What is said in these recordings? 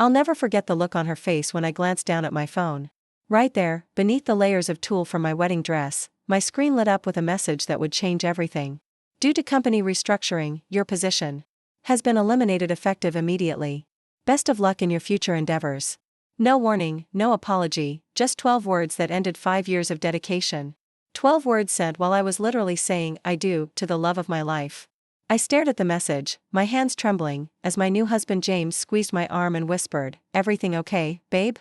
I'll never forget the look on her face when I glanced down at my phone. Right there, beneath the layers of tulle from my wedding dress, my screen lit up with a message that would change everything. Due to company restructuring, your position has been eliminated effective immediately. Best of luck in your future endeavors. No warning, no apology, just 12 words that ended 5 years of dedication. 12 words sent while I was literally saying "I do" to the love of my life. I stared at the message, my hands trembling, as my new husband James squeezed my arm and whispered, "Everything okay, babe?"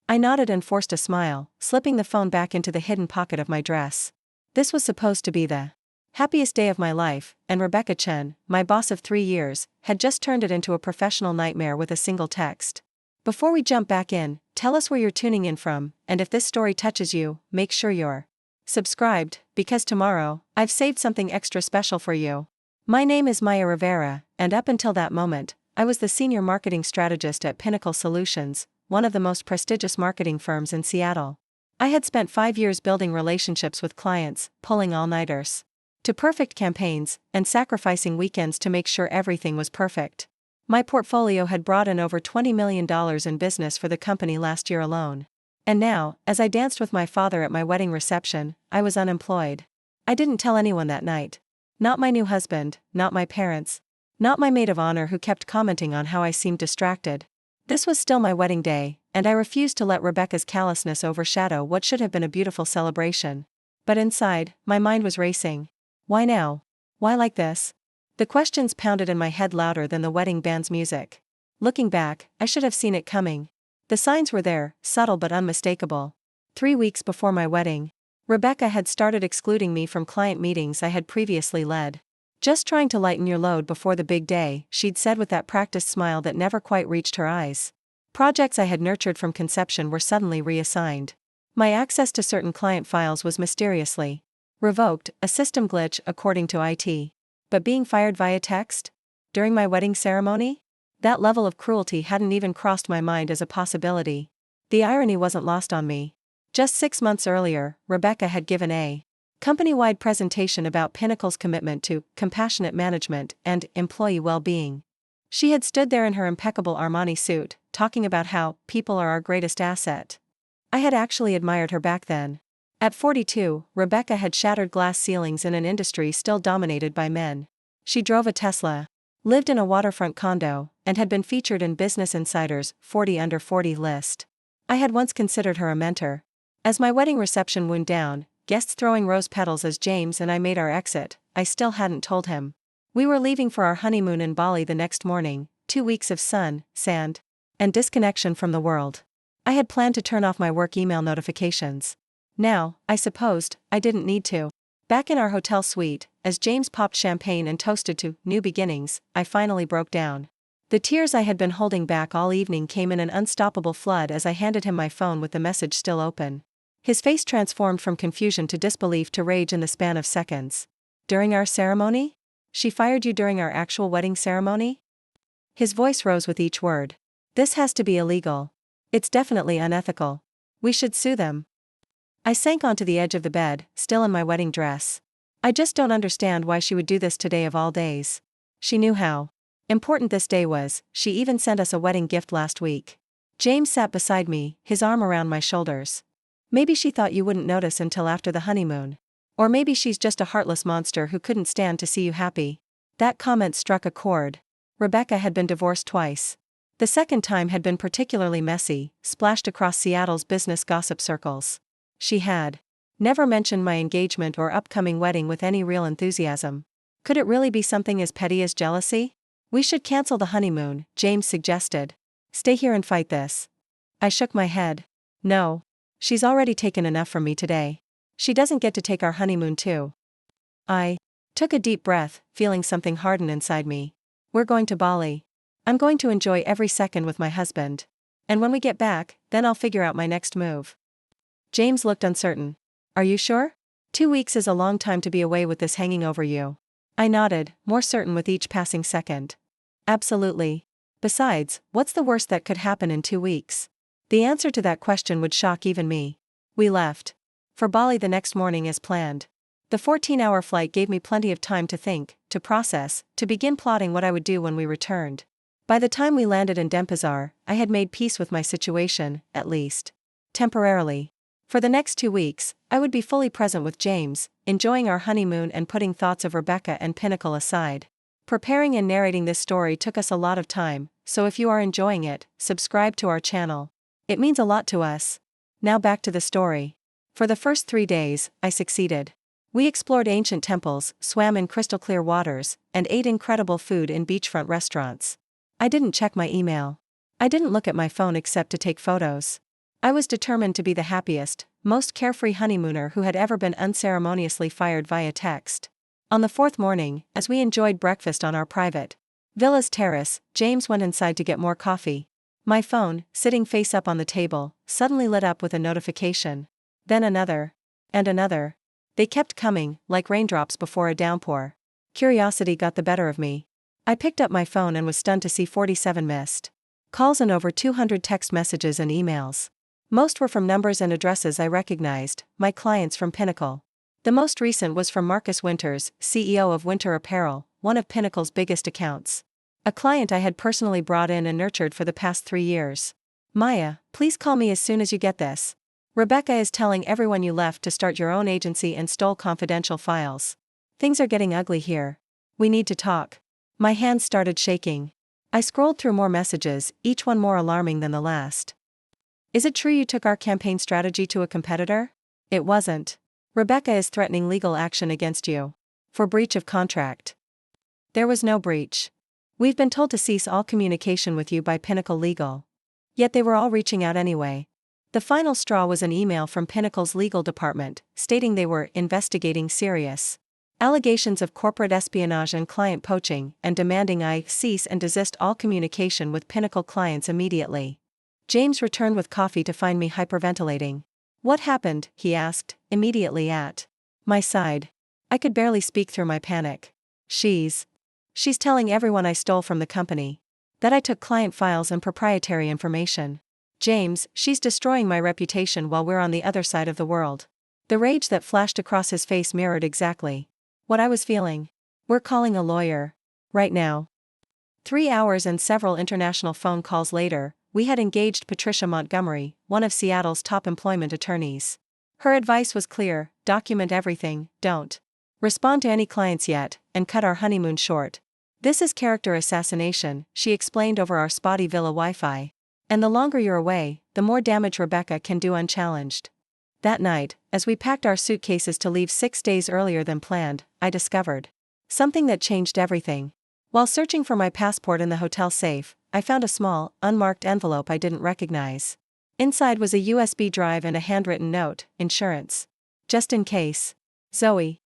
I nodded and forced a smile, slipping the phone back into the hidden pocket of my dress. This was supposed to be the happiest day of my life, and Rebecca Chen, my boss of 3 years, had just turned it into a professional nightmare with a single text. Before we jump back in, tell us where you're tuning in from, and if this story touches you, make sure you're subscribed, because tomorrow, I've saved something extra special for you. My name is Maya Rivera, and up until that moment, I was the senior marketing strategist at Pinnacle Solutions, one of the most prestigious marketing firms in Seattle. I had spent 5 years building relationships with clients, pulling all-nighters to perfect campaigns, and sacrificing weekends to make sure everything was perfect. My portfolio had brought in over $20 million in business for the company last year alone. And now, as I danced with my father at my wedding reception, I was unemployed. I didn't tell anyone that night. Not my new husband, not my parents, not my maid of honor who kept commenting on how I seemed distracted. This was still my wedding day, and I refused to let Rebecca's callousness overshadow what should have been a beautiful celebration. But inside, my mind was racing. Why now? Why like this? The questions pounded in my head louder than the wedding band's music. Looking back, I should have seen it coming. The signs were there, subtle but unmistakable. 3 weeks before my wedding, Rebecca had started excluding me from client meetings I had previously led. "Just trying to lighten your load before the big day," she'd said with that practiced smile that never quite reached her eyes. Projects I had nurtured from conception were suddenly reassigned. My access to certain client files was mysteriously revoked, a system glitch according to IT. But being fired via text? During my wedding ceremony? That level of cruelty hadn't even crossed my mind as a possibility. The irony wasn't lost on me. Just 6 months earlier, Rebecca had given a company-wide presentation about Pinnacle's commitment to compassionate management and employee well-being. She had stood there in her impeccable Armani suit, talking about how people are our greatest asset. I had actually admired her back then. At 42, Rebecca had shattered glass ceilings in an industry still dominated by men. She drove a Tesla, lived in a waterfront condo, and had been featured in Business Insider's 40 Under 40 list. I had once considered her a mentor. As my wedding reception wound down, guests throwing rose petals as James and I made our exit, I still hadn't told him. We were leaving for our honeymoon in Bali the next morning, 2 weeks of sun, sand, and disconnection from the world. I had planned to turn off my work email notifications. Now, I supposed, I didn't need to. Back in our hotel suite, as James popped champagne and toasted to new beginnings, I finally broke down. The tears I had been holding back all evening came in an unstoppable flood as I handed him my phone with the message still open. His face transformed from confusion to disbelief to rage in the span of seconds. "During our ceremony? She fired you during our actual wedding ceremony?" His voice rose with each word. "This has to be illegal. It's definitely unethical. We should sue them." I sank onto the edge of the bed, still in my wedding dress. I just don't understand why she would do this today of all days. She knew how important this day was. She even sent us a wedding gift last week. James sat beside me, his arm around my shoulders. "Maybe she thought you wouldn't notice until after the honeymoon. Or maybe she's just a heartless monster who couldn't stand to see you happy." That comment struck a chord. Rebecca had been divorced twice. The second time had been particularly messy, splashed across Seattle's business gossip circles. She had never mentioned my engagement or upcoming wedding with any real enthusiasm. Could it really be something as petty as jealousy? "We should cancel the honeymoon," James suggested. "Stay here and fight this." I shook my head. "No. She's already taken enough from me today. She doesn't get to take our honeymoon too." I took a deep breath, feeling something harden inside me. "We're going to Bali. I'm going to enjoy every second with my husband. And when we get back, then I'll figure out my next move." James looked uncertain. "Are you sure? 2 weeks is a long time to be away with this hanging over you." I nodded, more certain with each passing second. "Absolutely. Besides, what's the worst that could happen in 2 weeks?" The answer to that question would shock even me. We left for Bali the next morning as planned. The 14-hour flight gave me plenty of time to think, to process, to begin plotting what I would do when we returned. By the time we landed in Denpasar, I had made peace with my situation, at least temporarily. For the next 2 weeks, I would be fully present with James, enjoying our honeymoon and putting thoughts of Rebecca and Pinnacle aside. Preparing and narrating this story took us a lot of time, so if you are enjoying it, subscribe to our channel. It means a lot to us. Now back to the story. For the first 3 days, I succeeded. We explored ancient temples, swam in crystal clear waters, and ate incredible food in beachfront restaurants. I didn't check my email. I didn't look at my phone except to take photos. I was determined to be the happiest, most carefree honeymooner who had ever been unceremoniously fired via text. On the 4th morning, as we enjoyed breakfast on our private villa's terrace, James went inside to get more coffee. My phone, sitting face up on the table, suddenly lit up with a notification. Then another. And another. They kept coming, like raindrops before a downpour. Curiosity got the better of me. I picked up my phone and was stunned to see 47 missed calls and over 200 text messages and emails. Most were from numbers and addresses I recognized, my clients from Pinnacle. The most recent was from Marcus Winters, CEO of Winter Apparel, one of Pinnacle's biggest accounts. A client I had personally brought in and nurtured for the past 3 years. Maya, please call me as soon as you get this. Rebecca is telling everyone you left to start your own agency and stole confidential files. Things are getting ugly here. We need to talk. My hands started shaking. I scrolled through more messages, each one more alarming than the last. Is it true you took our campaign strategy to a competitor? It wasn't. Rebecca is threatening legal action against you. For breach of contract. There was no breach. We've been told to cease all communication with you by Pinnacle Legal. Yet they were all reaching out anyway. The final straw was an email from Pinnacle's legal department, stating they were investigating serious allegations of corporate espionage and client poaching, and demanding I cease and desist all communication with Pinnacle clients immediately. James returned with coffee to find me hyperventilating. What happened? He asked, immediately at my side. I could barely speak through my panic. She's telling everyone I stole from the company. That I took client files and proprietary information. James, she's destroying my reputation while we're on the other side of the world. The rage that flashed across his face mirrored exactly what I was feeling. We're calling a lawyer. Right now. 3 hours and several international phone calls later, we had engaged Patricia Montgomery, one of Seattle's top employment attorneys. Her advice was clear: document everything, don't respond to any clients yet, and cut our honeymoon short. This is character assassination, she explained over our spotty villa Wi-Fi. And the longer you're away, the more damage Rebecca can do unchallenged. That night, as we packed our suitcases to leave 6 days earlier than planned, I discovered something that changed everything. While searching for my passport in the hotel safe, I found a small, unmarked envelope I didn't recognize. Inside was a USB drive and a handwritten note: insurance. Just in case. Zoe.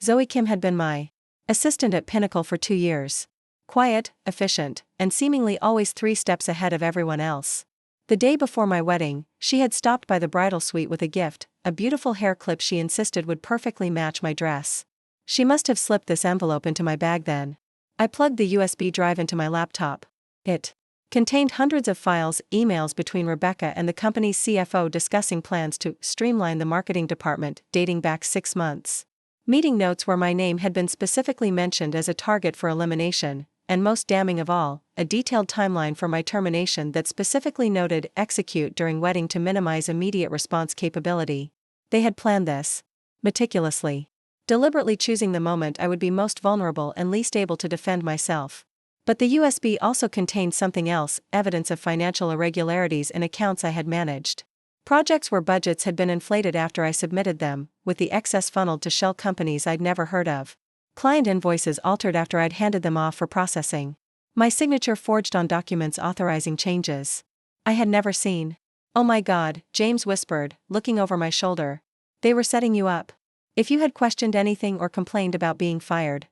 Zoe Kim had been my assistant at Pinnacle for 2 years. Quiet, efficient, and seemingly always 3 steps ahead of everyone else. The day before my wedding, she had stopped by the bridal suite with a gift, a beautiful hair clip she insisted would perfectly match my dress. She must have slipped this envelope into my bag then. I plugged the USB drive into my laptop. It contained hundreds of files, emails between Rebecca and the company's CFO discussing plans to streamline the marketing department, dating back 6 months. Meeting notes where my name had been specifically mentioned as a target for elimination, and most damning of all, a detailed timeline for my termination that specifically noted execute during wedding to minimize immediate response capability. They had planned this meticulously, deliberately choosing the moment I would be most vulnerable and least able to defend myself. But the USB also contained something else: evidence of financial irregularities in accounts I had managed. Projects where budgets had been inflated after I submitted them, with the excess funneled to shell companies I'd never heard of. Client invoices altered after I'd handed them off for processing. My signature forged on documents authorizing changes I had never seen. Oh my God, James whispered, looking over my shoulder. They were setting you up. If you had questioned anything or complained about being fired,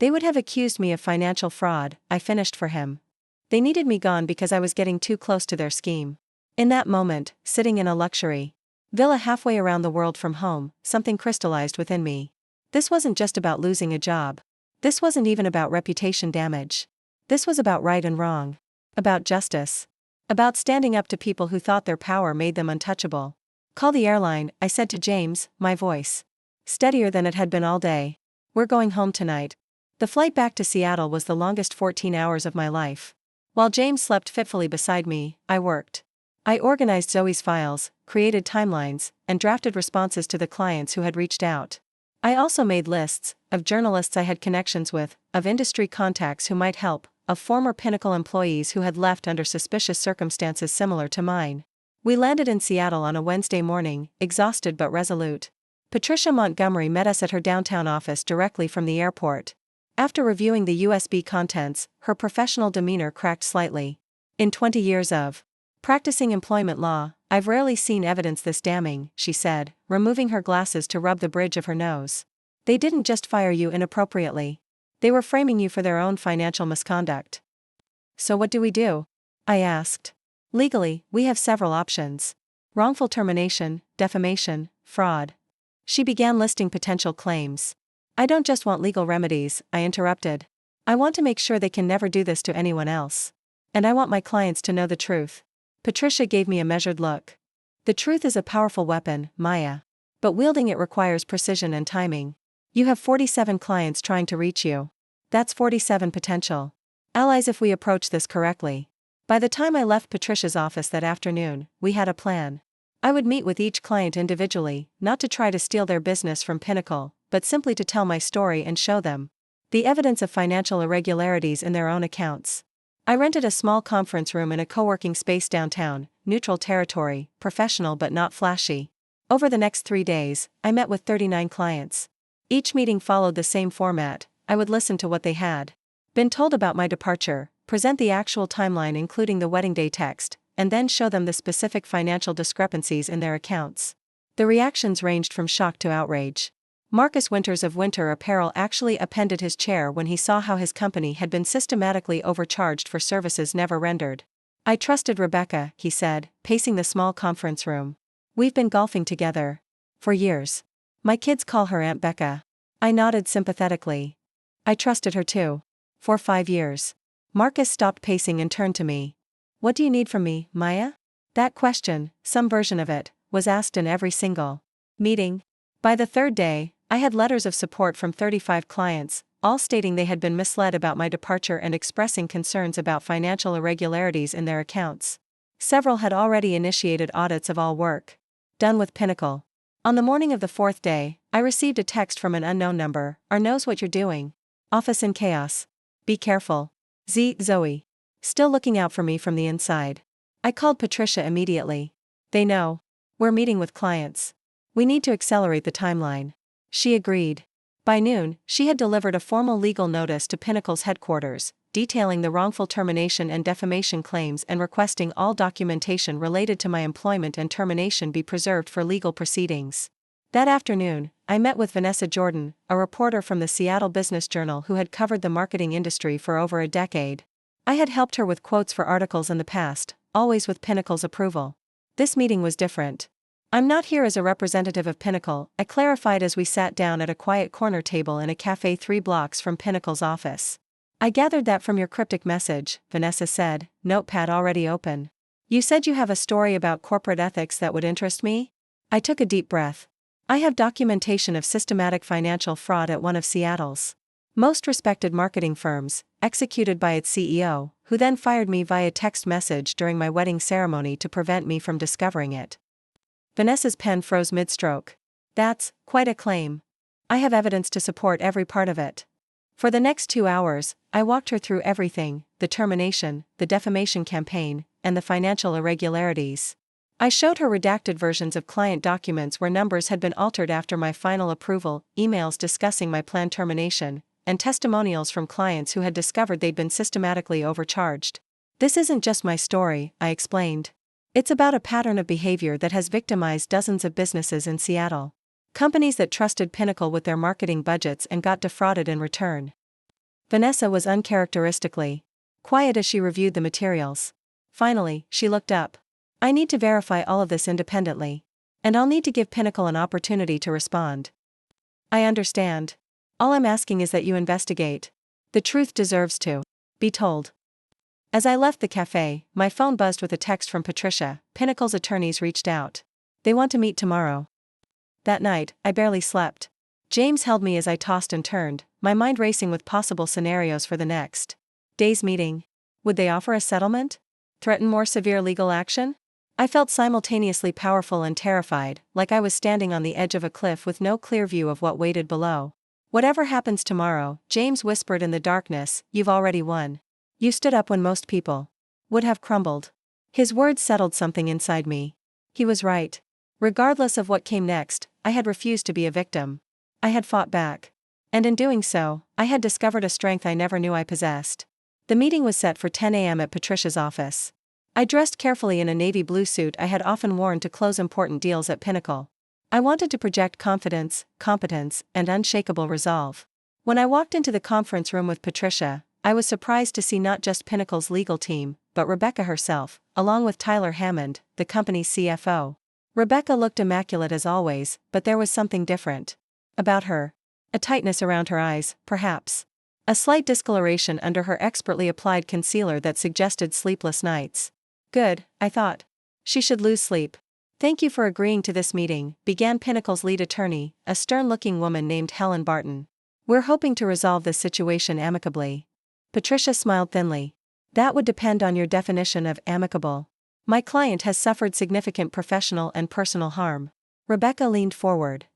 they would have accused me of financial fraud, I finished for him. They needed me gone because I was getting too close to their scheme. In that moment, sitting in a luxury villa halfway around the world from home, something crystallized within me. This wasn't just about losing a job. This wasn't even about reputation damage. This was about right and wrong. About justice. About standing up to people who thought their power made them untouchable. Call the airline, I said to James, my voice steadier than it had been all day. We're going home tonight. The flight back to Seattle was the longest 14 hours of my life. While James slept fitfully beside me, I worked. I organized Zoe's files, created timelines, and drafted responses to the clients who had reached out. I also made lists of journalists I had connections with, of industry contacts who might help, of former Pinnacle employees who had left under suspicious circumstances similar to mine. We landed in Seattle on a Wednesday morning, exhausted but resolute. Patricia Montgomery met us at her downtown office directly from the airport. After reviewing the USB contents, her professional demeanor cracked slightly. In 20 years of practicing employment law, I've rarely seen evidence this damning, she said, removing her glasses to rub the bridge of her nose. They didn't just fire you inappropriately. They were framing you for their own financial misconduct. So what do we do? I asked. Legally, we have several options. Wrongful termination, defamation, fraud. She began listing potential claims. I don't just want legal remedies, I interrupted. I want to make sure they can never do this to anyone else. And I want my clients to know the truth. Patricia gave me a measured look. The truth is a powerful weapon, Maya. But wielding it requires precision and timing. You have 47 clients trying to reach you. That's 47 potential allies if we approach this correctly. By the time I left Patricia's office that afternoon, we had a plan. I would meet with each client individually, not to try to steal their business from Pinnacle, but simply to tell my story and show them the evidence of financial irregularities in their own accounts. I rented a small conference room in a co-working space downtown, neutral territory, professional but not flashy. Over the next 3 days, I met with 39 clients. Each meeting followed the same format. I would listen to what they had been told about my departure, present the actual timeline including the wedding day text, and then show them the specific financial discrepancies in their accounts. The reactions ranged from shock to outrage. Marcus Winters of Winter Apparel actually appended his chair when he saw how his company had been systematically overcharged for services never rendered. I trusted Rebecca, he said, pacing the small conference room. We've been golfing together for years. My kids call her Aunt Becca. I nodded sympathetically. I trusted her too. For 5 years. Marcus stopped pacing and turned to me. What do you need from me, Maya? That question, some version of it, was asked in every single meeting. By the 3rd day, I had letters of support from 35 clients, all stating they had been misled about my departure and expressing concerns about financial irregularities in their accounts. Several had already initiated audits of all work done with Pinnacle. On the morning of the 4th day, I received a text from an unknown number. "R knows what you're doing. Office in chaos. Be careful. Zoe. Still looking out for me from the inside." I called Patricia immediately. "They know. We're meeting with clients. We need to accelerate the timeline." She agreed. By noon, she had delivered a formal legal notice to Pinnacle's headquarters, detailing the wrongful termination and defamation claims and requesting all documentation related to my employment and termination be preserved for legal proceedings. That afternoon, I met with Vanessa Jordan, a reporter from the Seattle Business Journal who had covered the marketing industry for over a decade. I had helped her with quotes for articles in the past, always with Pinnacle's approval. This meeting was different. "I'm not here as a representative of Pinnacle," I clarified as we sat down at a quiet corner table in a cafe 3 blocks from Pinnacle's office. "I gathered that from your cryptic message," Vanessa said, notepad already open. "You said you have a story about corporate ethics that would interest me?" I took a deep breath. "I have documentation of systematic financial fraud at one of Seattle's most respected marketing firms, executed by its CEO, who then fired me via text message during my wedding ceremony to prevent me from discovering it." Vanessa's pen froze mid-stroke. "That's quite a claim. I have evidence to support every part of it." For the next 2 hours, I walked her through everything: the termination, the defamation campaign, and the financial irregularities. I showed her redacted versions of client documents where numbers had been altered after my final approval, emails discussing my planned termination, and testimonials from clients who had discovered they'd been systematically overcharged. "This isn't just my story," I explained. "It's about a pattern of behavior that has victimized dozens of businesses in Seattle. Companies that trusted Pinnacle with their marketing budgets and got defrauded in return." Vanessa was uncharacteristically quiet as she reviewed the materials. Finally, she looked up. "I need to verify all of this independently. And I'll need to give Pinnacle an opportunity to respond." "I understand. All I'm asking is that you investigate. The truth deserves to be told." As I left the cafe, my phone buzzed with a text from Patricia. "Pinnacle's attorneys reached out. They want to meet tomorrow." That night, I barely slept. James held me as I tossed and turned, my mind racing with possible scenarios for the next day's meeting. Would they offer a settlement? Threaten more severe legal action? I felt simultaneously powerful and terrified, like I was standing on the edge of a cliff with no clear view of what waited below. Whatever happens tomorrow, James whispered in the darkness, you've already won. You stood up when most people would have crumbled. His words settled something inside me. He was right. Regardless of what came next, I had refused to be a victim. I had fought back. And in doing so, I had discovered a strength I never knew I possessed. The meeting was set for 10 a.m. at Patricia's office. I dressed carefully in a navy blue suit I had often worn to close important deals at Pinnacle. I wanted to project confidence, competence, and unshakable resolve. When I walked into the conference room with Patricia, I was surprised to see not just Pinnacle's legal team, but Rebecca herself, along with Tyler Hammond, the company's CFO. Rebecca looked immaculate as always, but there was something different about her. A tightness around her eyes, perhaps. A slight discoloration under her expertly applied concealer that suggested sleepless nights. Good, I thought. She should lose sleep. Thank you for agreeing to this meeting, began Pinnacle's lead attorney, a stern-looking woman named Helen Barton. We're hoping to resolve this situation amicably. Patricia smiled thinly. That would depend on your definition of amicable. My client has suffered significant professional and personal harm. Rebecca leaned forward.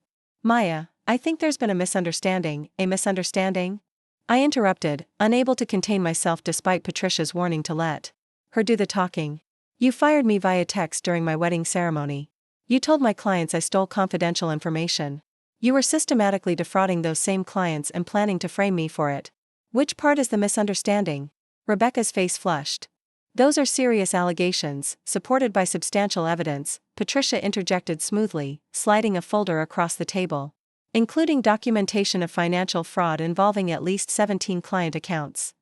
Maya, I think there's been a misunderstanding. A misunderstanding? I interrupted, unable to contain myself despite Patricia's warning to let her do the talking. You fired me via text during my wedding ceremony. You told my clients I stole confidential information. You were systematically defrauding those same clients and planning to frame me for it. Which part is the misunderstanding? Rebecca's face flushed. Those are serious allegations, supported by substantial evidence, Patricia interjected smoothly, sliding a folder across the table. Including documentation of financial fraud involving at least 17 client accounts.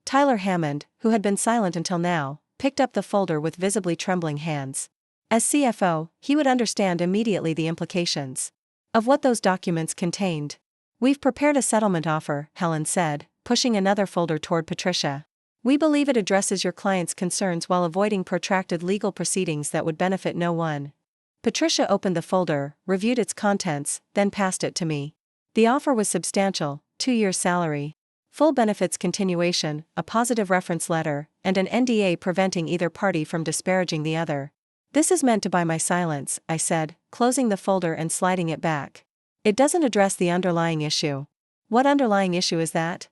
Tyler Hammond, who had been silent until now, picked up the folder with visibly trembling hands. As CFO, he would understand immediately the implications of what those documents contained. We've prepared a settlement offer, Helen said, pushing another folder toward Patricia. We believe it addresses your client's concerns while avoiding protracted legal proceedings that would benefit no one. Patricia opened the folder, reviewed its contents, then passed it to me. The offer was substantial: 2 years' salary, full benefits continuation, a positive reference letter, and an NDA preventing either party from disparaging the other. This is meant to buy my silence, I said, closing the folder and sliding it back. It doesn't address the underlying issue. What underlying issue is that?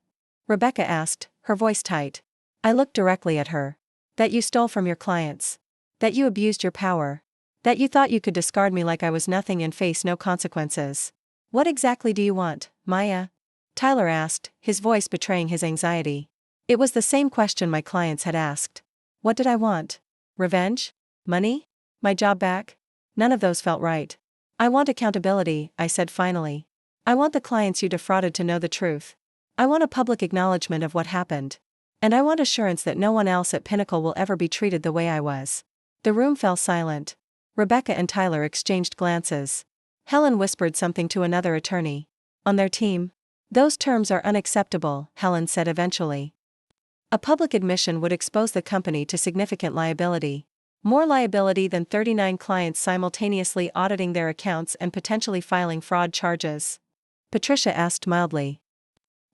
Rebecca asked, her voice tight. I looked directly at her. That you stole from your clients. That you abused your power. That you thought you could discard me like I was nothing and face no consequences. What exactly do you want, Maya? Tyler asked, his voice betraying his anxiety. It was the same question my clients had asked. What did I want? Revenge? Money? My job back? None of those felt right. I want accountability, I said finally. I want the clients you defrauded to know the truth. I want a public acknowledgement of what happened. And I want assurance that no one else at Pinnacle will ever be treated the way I was. The room fell silent. Rebecca and Tyler exchanged glances. Helen whispered something to another attorney. On their team? Those terms are unacceptable, Helen said eventually. A public admission would expose the company to significant liability. More liability than 39 clients simultaneously auditing their accounts and potentially filing fraud charges. Patricia asked mildly.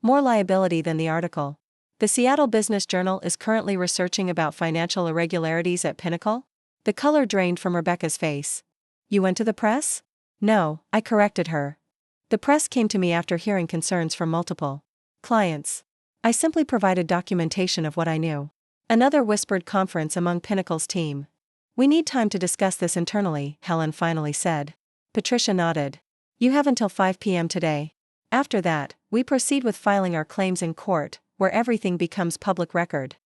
More liability than the article. The Seattle Business Journal is currently researching about financial irregularities at Pinnacle? The color drained from Rebecca's face. You went to the press? No, I corrected her. The press came to me after hearing concerns from multiple clients. I simply provided documentation of what I knew. Another whispered conference among Pinnacle's team. We need time to discuss this internally, Helen finally said. Patricia nodded. You have until 5 p.m. today. After that, we proceed with filing our claims in court, where everything becomes public record.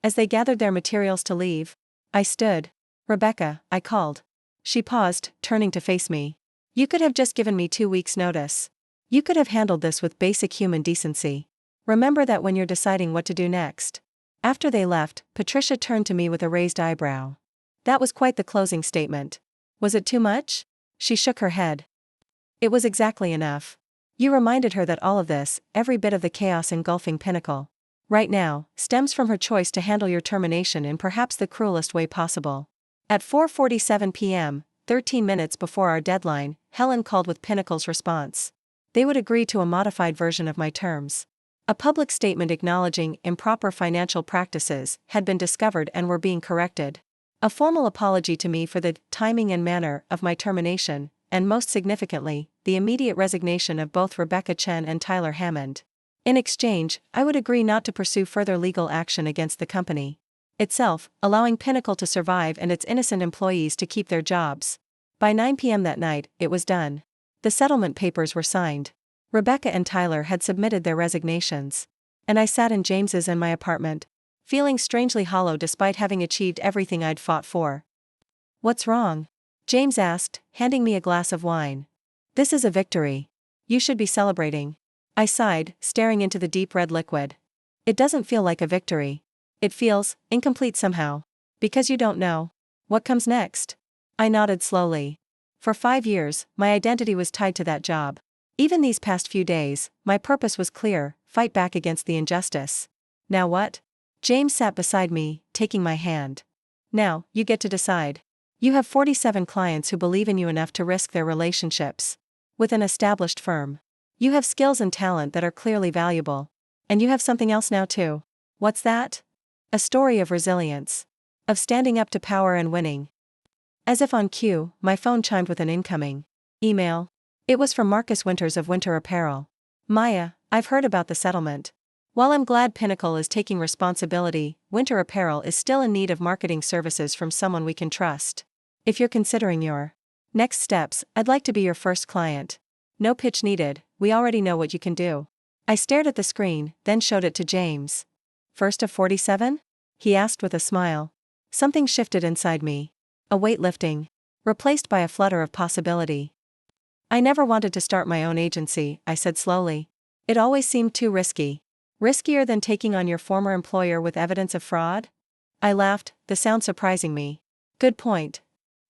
As they gathered their materials to leave, I stood. Rebecca, I called. She paused, turning to face me. You could have just given me 2 weeks' notice. You could have handled this with basic human decency. Remember that when you're deciding what to do next. After they left, Patricia turned to me with a raised eyebrow. That was quite the closing statement. Was it too much? She shook her head. It was exactly enough. You reminded her that all of this, every bit of the chaos engulfing Pinnacle, right now, stems from her choice to handle your termination in perhaps the cruelest way possible. At 4:47 p.m., 13 minutes before our deadline, Helen called with Pinnacle's response. They would agree to a modified version of my terms. A public statement acknowledging improper financial practices had been discovered and were being corrected. A formal apology to me for the timing and manner of my termination, and most significantly, the immediate resignation of both Rebecca Chen and Tyler Hammond. In exchange, I would agree not to pursue further legal action against the company itself, allowing Pinnacle to survive and its innocent employees to keep their jobs. By 9 p.m. that night, it was done. The settlement papers were signed. Rebecca and Tyler had submitted their resignations. And I sat in James's and my apartment, feeling strangely hollow despite having achieved everything I'd fought for. "What's wrong?" James asked, handing me a glass of wine. "This is a victory. You should be celebrating." I sighed, staring into the deep red liquid. "It doesn't feel like a victory. It feels incomplete somehow. Because you don't know what comes next." I nodded slowly. For 5 years, my identity was tied to that job. Even these past few days, my purpose was clear: fight back against the injustice. Now what? James sat beside me, taking my hand. "Now, you get to decide. You have 47 clients who believe in you enough to risk their relationships with an established firm. You have skills and talent that are clearly valuable. And you have something else now too. What's that? A story of resilience. Of standing up to power and winning." As if on cue, my phone chimed with an incoming email. It was from Marcus Winters of Winter Apparel. "Maya, I've heard about the settlement. While I'm glad Pinnacle is taking responsibility, Winter Apparel is still in need of marketing services from someone we can trust. If you're considering your next steps, I'd like to be your first client. No pitch needed, we already know what you can do." I stared at the screen, then showed it to James. "First of 47? He asked with a smile. Something shifted inside me. A weight lifting, replaced by a flutter of possibility. "I never wanted to start my own agency," I said slowly. "It always seemed too risky. Riskier than taking on your former employer with evidence of fraud?" I laughed, the sound surprising me. "Good point."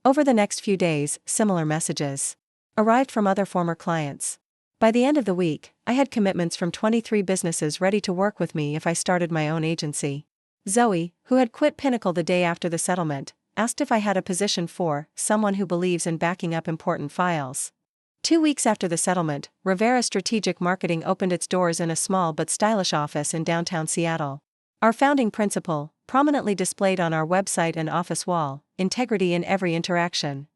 Over the next few days, similar messages arrived from other former clients. By the end of the week, I had commitments from 23 businesses ready to work with me if I started my own agency. Zoe, who had quit Pinnacle the day after the settlement, asked if I had a position for someone who believes in backing up important files. 2 weeks after the settlement, Rivera Strategic Marketing opened its doors in a small but stylish office in downtown Seattle. Our founding principle, prominently displayed on our website and office wall: integrity in every interaction.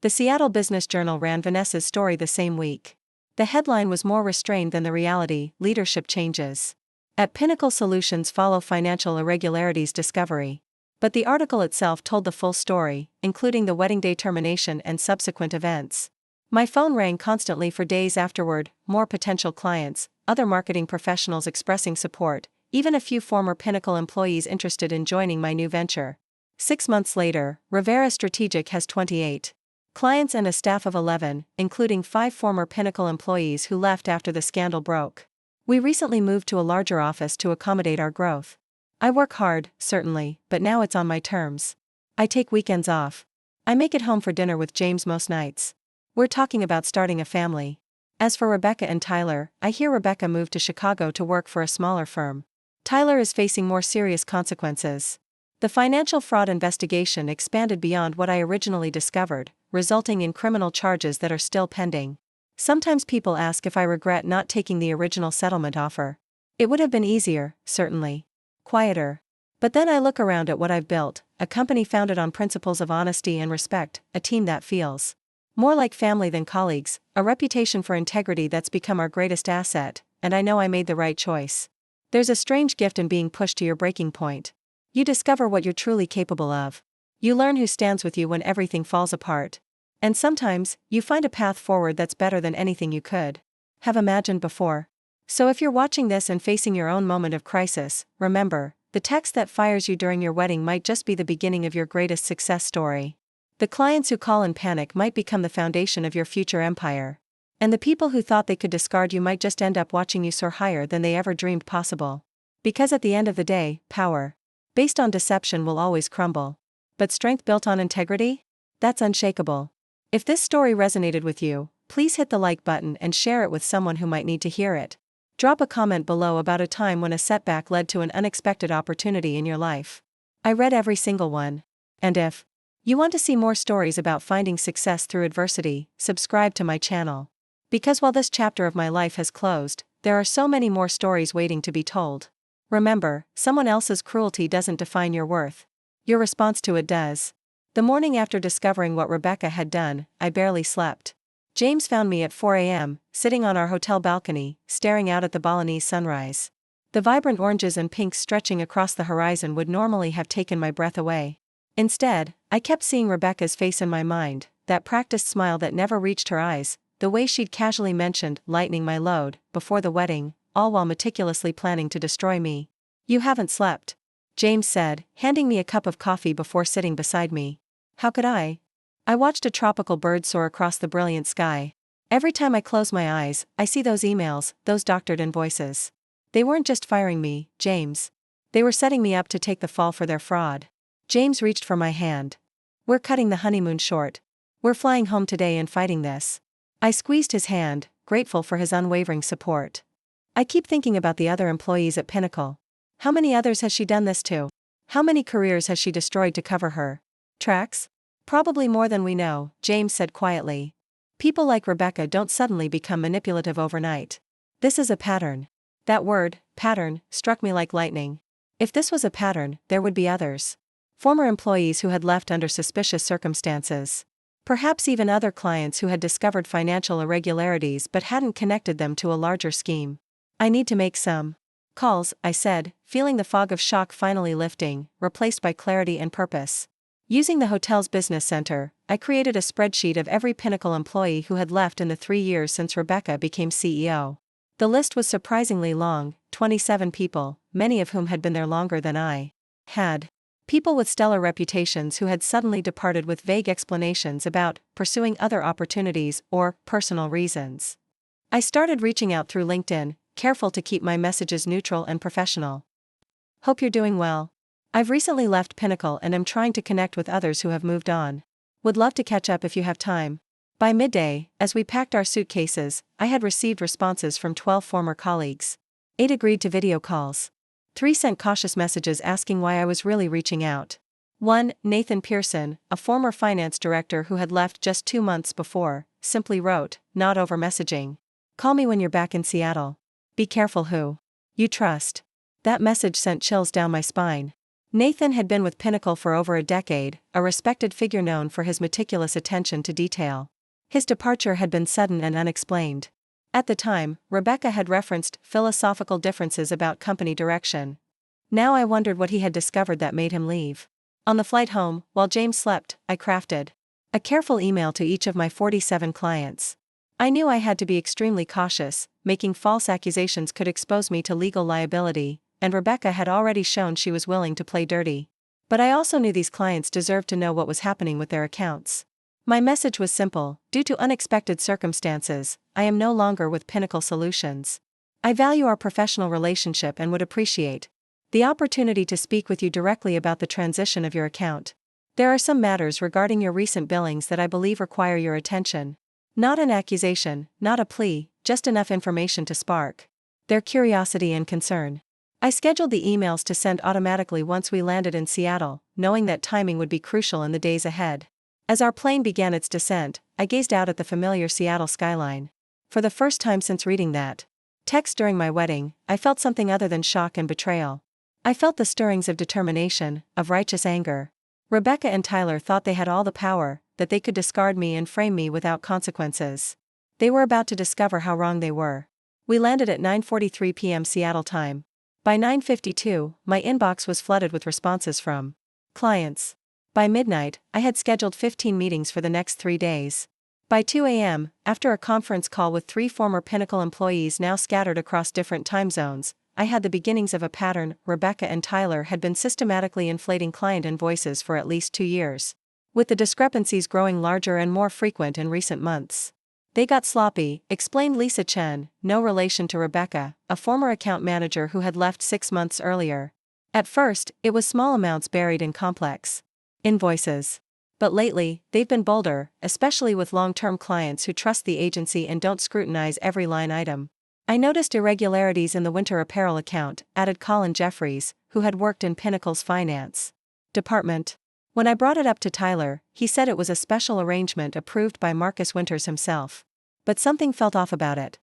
The Seattle Business Journal ran Vanessa's story the same week. The headline was more restrained than the reality: leadership changes at Pinnacle Solutions follow financial irregularities discovery. But the article itself told the full story, including the wedding day termination and subsequent events. My phone rang constantly for days afterward, more potential clients, other marketing professionals expressing support, even a few former Pinnacle employees interested in joining my new venture. 6 months later, Rivera Strategic has 28 clients and a staff of 11, including 5 former Pinnacle employees who left after the scandal broke. We recently moved to a larger office to accommodate our growth. I work hard, certainly, but now it's on my terms. I take weekends off. I make it home for dinner with James most nights. We're talking about starting a family. As for Rebecca and Tyler, I hear Rebecca moved to Chicago to work for a smaller firm. Tyler is facing more serious consequences. The financial fraud investigation expanded beyond what I originally discovered, resulting in criminal charges that are still pending. Sometimes people ask if I regret not taking the original settlement offer. It would have been easier, certainly. Quieter. But then I look around at what I've built: a company founded on principles of honesty and respect, a team that feels more like family than colleagues, a reputation for integrity that's become our greatest asset, and I know I made the right choice. There's a strange gift in being pushed to your breaking point. You discover what you're truly capable of. You learn who stands with you when everything falls apart. And sometimes, you find a path forward that's better than anything you could have imagined before. So if you're watching this and facing your own moment of crisis, remember, the text that fires you during your wedding might just be the beginning of your greatest success story. The clients who call in panic might become the foundation of your future empire. And the people who thought they could discard you might just end up watching you soar higher than they ever dreamed possible. Because at the end of the day, power based on deception will always crumble. But strength built on integrity? That's unshakable. If this story resonated with you, please hit the like button and share it with someone who might need to hear it. Drop a comment below about a time when a setback led to an unexpected opportunity in your life. I read every single one. And if you want to see more stories about finding success through adversity, subscribe to my channel. Because while this chapter of my life has closed, there are so many more stories waiting to be told. Remember, someone else's cruelty doesn't define your worth. Your response to it does. The morning after discovering what Rebecca had done, I barely slept. James found me at 4 a.m., sitting on our hotel balcony, staring out at the Balinese sunrise. The vibrant oranges and pinks stretching across the horizon would normally have taken my breath away. Instead, I kept seeing Rebecca's face in my mind, that practiced smile that never reached her eyes, the way she'd casually mentioned lightening my load before the wedding, all while meticulously planning to destroy me. "You haven't slept," James said, handing me a cup of coffee before sitting beside me. "How could I?" I watched a tropical bird soar across the brilliant sky. Every time I close my eyes, I see those emails, those doctored invoices. They weren't just firing me, James. They were setting me up to take the fall for their fraud. James reached for my hand. "We're cutting the honeymoon short. We're flying home today and fighting this." I squeezed his hand, grateful for his unwavering support. I keep thinking about the other employees at Pinnacle. How many others has she done this to? How many careers has she destroyed to cover her tracks? Probably more than we know, James said quietly. People like Rebecca don't suddenly become manipulative overnight. This is a pattern. That word, pattern, struck me like lightning. If this was a pattern, there would be others. Former employees who had left under suspicious circumstances. Perhaps even other clients who had discovered financial irregularities but hadn't connected them to a larger scheme. "I need to make some calls," I said, feeling the fog of shock finally lifting, replaced by clarity and purpose. Using the hotel's business center, I created a spreadsheet of every Pinnacle employee who had left in the 3 years since Rebecca became CEO. The list was surprisingly long, 27 people, many of whom had been there longer than I had. People with stellar reputations who had suddenly departed with vague explanations about pursuing other opportunities or personal reasons. I started reaching out through LinkedIn, careful to keep my messages neutral and professional. "Hope you're doing well. I've recently left Pinnacle and am trying to connect with others who have moved on. Would love to catch up if you have time." By midday, as we packed our suitcases, I had received responses from 12 former colleagues. 8 agreed to video calls. 3 sent cautious messages asking why I was really reaching out. One, Nathan Pearson, a former finance director who had left just 2 months before, simply wrote, not over messaging. "Call me when you're back in Seattle. Be careful who you trust." That message sent chills down my spine. Nathan had been with Pinnacle for over a decade, a respected figure known for his meticulous attention to detail. His departure had been sudden and unexplained. At the time, Rebecca had referenced philosophical differences about company direction. Now I wondered what he had discovered that made him leave. On the flight home, while James slept, I crafted a careful email to each of my 47 clients. I knew I had to be extremely cautious, making false accusations could expose me to legal liability, and Rebecca had already shown she was willing to play dirty. But I also knew these clients deserved to know what was happening with their accounts. My message was simple: due to unexpected circumstances, I am no longer with Pinnacle Solutions. I value our professional relationship and would appreciate the opportunity to speak with you directly about the transition of your account. There are some matters regarding your recent billings that I believe require your attention. Not an accusation, not a plea, just enough information to spark their curiosity and concern. I scheduled the emails to send automatically once we landed in Seattle, knowing that timing would be crucial in the days ahead. As our plane began its descent, I gazed out at the familiar Seattle skyline. For the first time since reading that text during my wedding, I felt something other than shock and betrayal. I felt the stirrings of determination, of righteous anger. Rebecca and Tyler thought they had all the power, that they could discard me and frame me without consequences. They were about to discover how wrong they were. We landed at 9:43 p.m. Seattle time. By 9:52, my inbox was flooded with responses from clients. By midnight, I had scheduled 15 meetings for the next 3 days. By 2 a.m., after a conference call with 3 former Pinnacle employees now scattered across different time zones, I had the beginnings of a pattern. Rebecca and Tyler had been systematically inflating client invoices for at least 2 years, with the discrepancies growing larger and more frequent in recent months. "They got sloppy," explained Lisa Chen, no relation to Rebecca, a former account manager who had left 6 months earlier. "At first, it was small amounts buried in complex invoices. But lately, they've been bolder, especially with long-term clients who trust the agency and don't scrutinize every line item." I noticed irregularities in the winter apparel account, added Colin Jeffries, who had worked in Pinnacle's finance department. When I brought it up to Tyler, he said it was a special arrangement approved by Marcus Winters himself. But something felt off about it.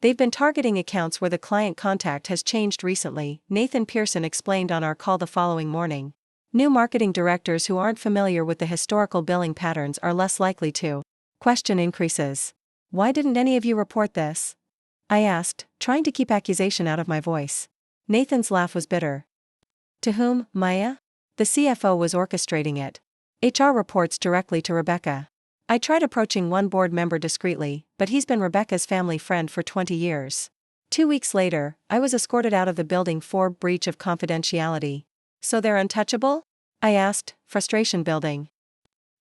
They've been targeting accounts where the client contact has changed recently, Nathan Pearson explained on our call the following morning. New marketing directors who aren't familiar with the historical billing patterns are less likely to. Question increases. Why didn't any of you report this? I asked, trying to keep accusation out of my voice. Nathan's laugh was bitter. To whom, Maya? The CFO was orchestrating it. HR reports directly to Rebecca. I tried approaching one board member discreetly, but he's been Rebecca's family friend for 20 years. 2 weeks later, I was escorted out of the building for breach of confidentiality. So they're untouchable? I asked, frustration building.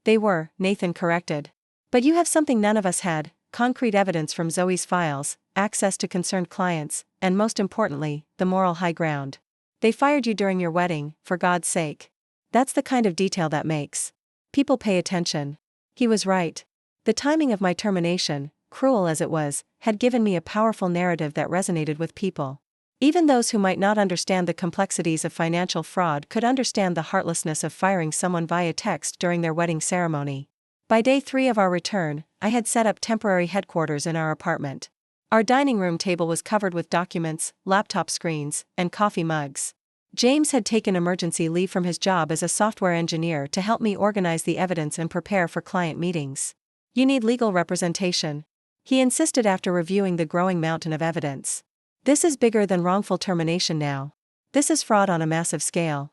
They were, Nathan corrected. But you have something none of us had, concrete evidence from Zoe's files, access to concerned clients, and most importantly, the moral high ground. They fired you during your wedding, for God's sake. That's the kind of detail that makes people pay attention. He was right. The timing of my termination, cruel as it was, had given me a powerful narrative that resonated with people. Even those who might not understand the complexities of financial fraud could understand the heartlessness of firing someone via text during their wedding ceremony. By day 3 of our return, I had set up temporary headquarters in our apartment. Our dining room table was covered with documents, laptop screens, and coffee mugs. James had taken emergency leave from his job as a software engineer to help me organize the evidence and prepare for client meetings. You need legal representation, he insisted after reviewing the growing mountain of evidence. This is bigger than wrongful termination now. This is fraud on a massive scale.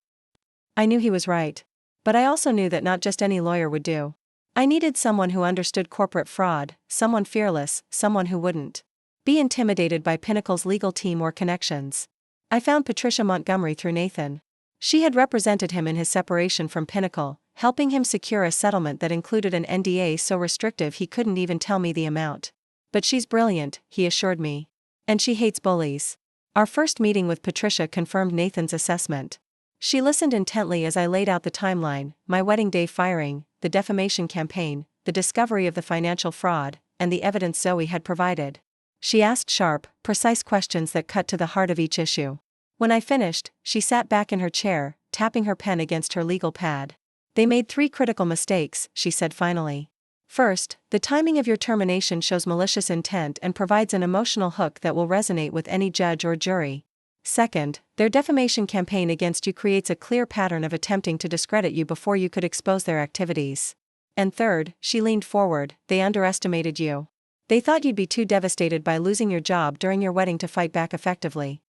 I knew he was right. But I also knew that not just any lawyer would do. I needed someone who understood corporate fraud, someone fearless, someone who wouldn't be intimidated by Pinnacle's legal team or connections. I found Patricia Montgomery through Nathan. She had represented him in his separation from Pinnacle, helping him secure a settlement that included an NDA so restrictive he couldn't even tell me the amount. But she's brilliant, he assured me. And she hates bullies. Our first meeting with Patricia confirmed Nathan's assessment. She listened intently as I laid out the timeline, my wedding day firing, the defamation campaign, the discovery of the financial fraud, and the evidence Zoe had provided. She asked sharp, precise questions that cut to the heart of each issue. When I finished, she sat back in her chair, tapping her pen against her legal pad. They made 3 critical mistakes, she said finally. First, the timing of your termination shows malicious intent and provides an emotional hook that will resonate with any judge or jury. Second, their defamation campaign against you creates a clear pattern of attempting to discredit you before you could expose their activities. And third, she leaned forward, they underestimated you. They thought you'd be too devastated by losing your job during your wedding to fight back effectively.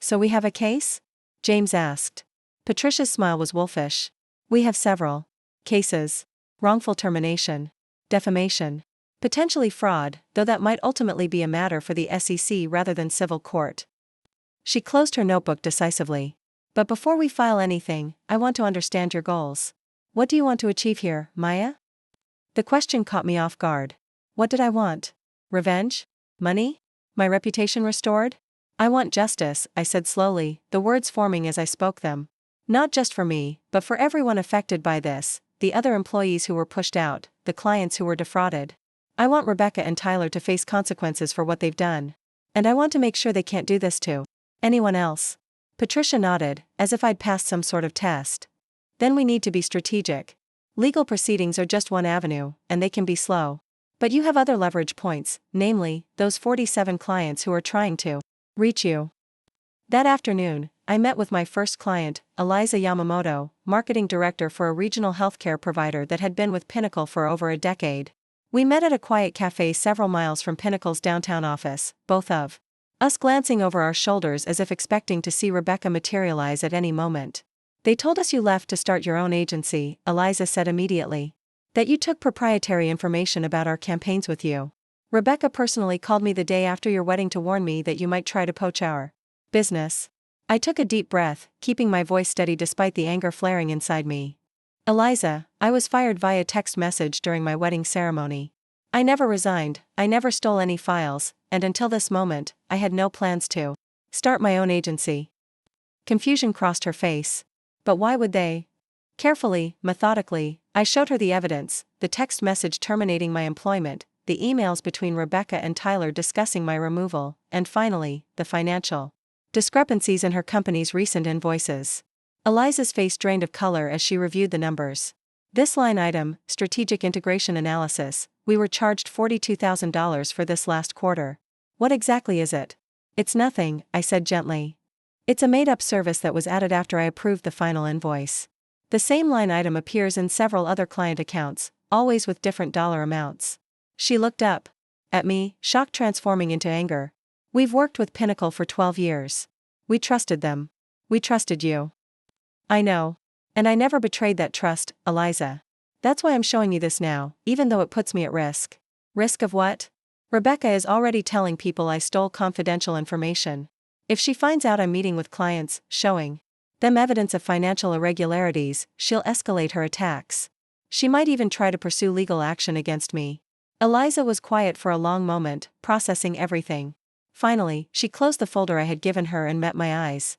So we have a case? James asked. Patricia's smile was wolfish. We have several cases. Wrongful termination. Defamation. Potentially fraud, though that might ultimately be a matter for the SEC rather than civil court. She closed her notebook decisively. But before we file anything, I want to understand your goals. What do you want to achieve here, Maya? The question caught me off guard. What did I want? Revenge? Money? My reputation restored? I want justice, I said slowly, the words forming as I spoke them. Not just for me, but for everyone affected by this, the other employees who were pushed out, the clients who were defrauded. I want Rebecca and Tyler to face consequences for what they've done. And I want to make sure they can't do this to anyone else. Patricia nodded, as if I'd passed some sort of test. Then we need to be strategic. Legal proceedings are just one avenue, and they can be slow. But you have other leverage points, namely, those 47 clients who are trying to reach you. That afternoon, I met with my first client, Eliza Yamamoto, marketing director for a regional healthcare provider that had been with Pinnacle for over a decade. We met at a quiet cafe several miles from Pinnacle's downtown office, both of us glancing over our shoulders as if expecting to see Rebecca materialize at any moment. They told us you left to start your own agency, Eliza said immediately. That you took proprietary information about our campaigns with you. Rebecca personally called me the day after your wedding to warn me that you might try to poach our business. I took a deep breath, keeping my voice steady despite the anger flaring inside me. Eliza, I was fired via text message during my wedding ceremony. I never resigned, I never stole any files, and until this moment, I had no plans to start my own agency. Confusion crossed her face. But why would they? Carefully, methodically, I showed her the evidence, the text message terminating my employment, the emails between Rebecca and Tyler discussing my removal, and finally, the financial discrepancies in her company's recent invoices. Eliza's face drained of color as she reviewed the numbers. This line item, strategic integration analysis, we were charged $42,000 for this last quarter. What exactly is it? It's nothing, I said gently. It's a made-up service that was added after I approved the final invoice. The same line item appears in several other client accounts, always with different dollar amounts. She looked up at me, shock transforming into anger. We've worked with Pinnacle for 12 years. We trusted them. We trusted you. I know. And I never betrayed that trust, Eliza. That's why I'm showing you this now, even though it puts me at risk. Risk of what? Rebecca is already telling people I stole confidential information. If she finds out I'm meeting with clients, showing them evidence of financial irregularities, she'll escalate her attacks. She might even try to pursue legal action against me. Eliza was quiet for a long moment, processing everything. Finally, she closed the folder I had given her and met my eyes.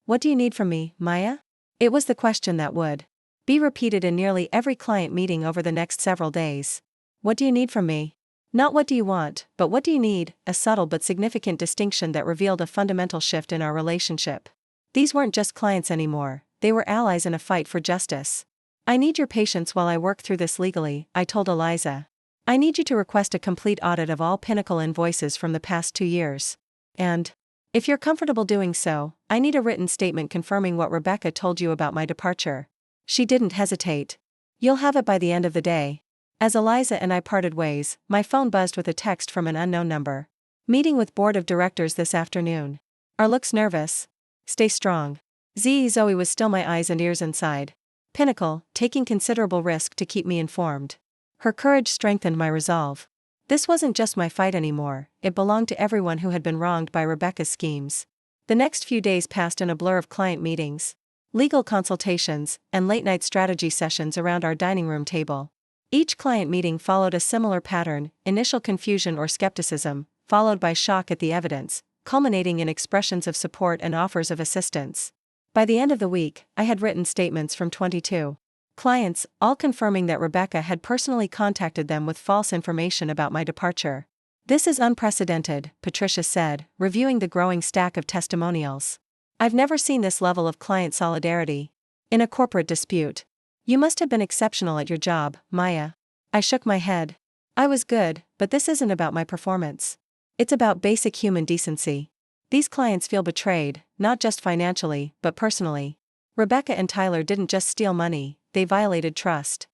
What do you need from me, Maya? It was the question that would be repeated in nearly every client meeting over the next several days. What do you need from me? Not what do you want, but what do you need, a subtle but significant distinction that revealed a fundamental shift in our relationship. These weren't just clients anymore, they were allies in a fight for justice. I need your patience while I work through this legally, I told Eliza. I need you to request a complete audit of all Pinnacle invoices from the past 2 years. And, if you're comfortable doing so, I need a written statement confirming what Rebecca told you about my departure. She didn't hesitate. You'll have it by the end of the day. As Eliza and I parted ways, my phone buzzed with a text from an unknown number. Meeting with board of directors this afternoon. Are looks nervous? Stay strong. Zoe was still my eyes and ears inside. Pinnacle, taking considerable risk to keep me informed. Her courage strengthened my resolve. This wasn't just my fight anymore, it belonged to everyone who had been wronged by Rebecca's schemes. The next few days passed in a blur of client meetings, legal consultations, and late-night strategy sessions around our dining room table. Each client meeting followed a similar pattern: initial confusion or skepticism, followed by shock at the evidence, culminating in expressions of support and offers of assistance. By the end of the week, I had written statements from 22 clients, all confirming that Rebecca had personally contacted them with false information about my departure. This is unprecedented, Patricia said, reviewing the growing stack of testimonials. I've never seen this level of client solidarity in a corporate dispute. You must have been exceptional at your job, Maya. I shook my head. I was good, but this isn't about my performance. It's about basic human decency. These clients feel betrayed, not just financially, but personally. Rebecca and Tyler didn't just steal money, they violated trust.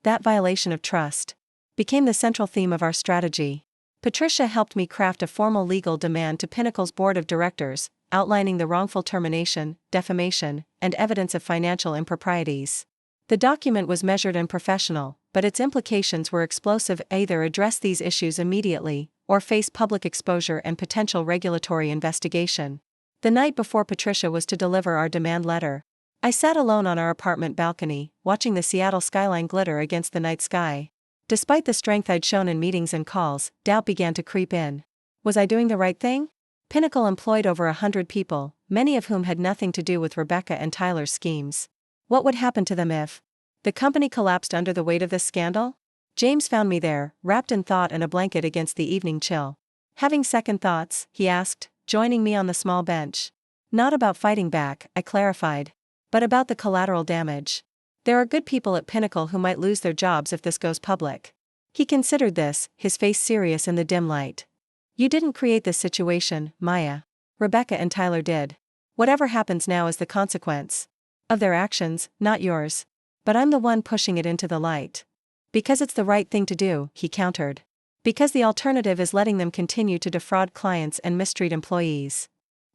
That violation of trust became the central theme of our strategy. Patricia helped me craft a formal legal demand to Pinnacle's board of directors, outlining the wrongful termination, defamation, and evidence of financial improprieties. The document was measured and professional, but its implications were explosive: either address these issues immediately, or face public exposure and potential regulatory investigation. The night before Patricia was to deliver our demand letter, I sat alone on our apartment balcony, watching the Seattle skyline glitter against the night sky. Despite the strength I'd shown in meetings and calls, doubt began to creep in. Was I doing the right thing? Pinnacle employed over 100 people, many of whom had nothing to do with Rebecca and Tyler's schemes. What would happen to them if the company collapsed under the weight of this scandal? James found me there, wrapped in thought and a blanket against the evening chill. Having second thoughts, he asked, joining me on the small bench. Not about fighting back, I clarified, but about the collateral damage. There are good people at Pinnacle who might lose their jobs if this goes public. He considered this, his face serious in the dim light. You didn't create this situation, Maya. Rebecca and Tyler did. Whatever happens now is the consequence of their actions, not yours. But I'm the one pushing it into the light. Because it's the right thing to do, he countered. Because the alternative is letting them continue to defraud clients and mistreat employees.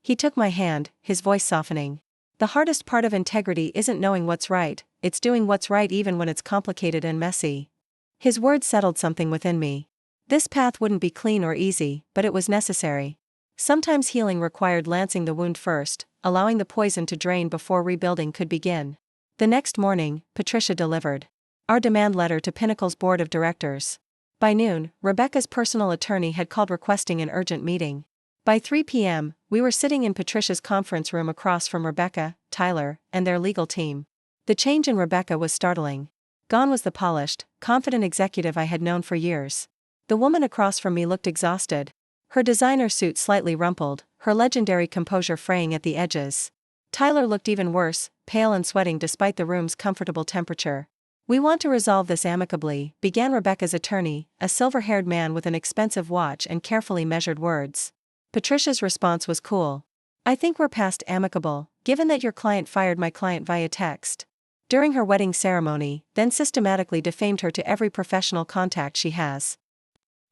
He took my hand, his voice softening. The hardest part of integrity isn't knowing what's right, it's doing what's right even when it's complicated and messy. His words settled something within me. This path wouldn't be clean or easy, but it was necessary. Sometimes healing required lancing the wound first, allowing the poison to drain before rebuilding could begin. The next morning, Patricia delivered our demand letter to Pinnacle's board of directors. By noon, Rebecca's personal attorney had called requesting an urgent meeting. By 3 p.m., we were sitting in Patricia's conference room across from Rebecca, Tyler, and their legal team. The change in Rebecca was startling. Gone was the polished, confident executive I had known for years. The woman across from me looked exhausted. Her designer suit slightly rumpled, her legendary composure fraying at the edges. Tyler looked even worse, pale and sweating despite the room's comfortable temperature. We want to resolve this amicably, began Rebecca's attorney, a silver-haired man with an expensive watch and carefully measured words. Patricia's response was cool. I think we're past amicable, given that your client fired my client via text during her wedding ceremony, then systematically defamed her to every professional contact she has.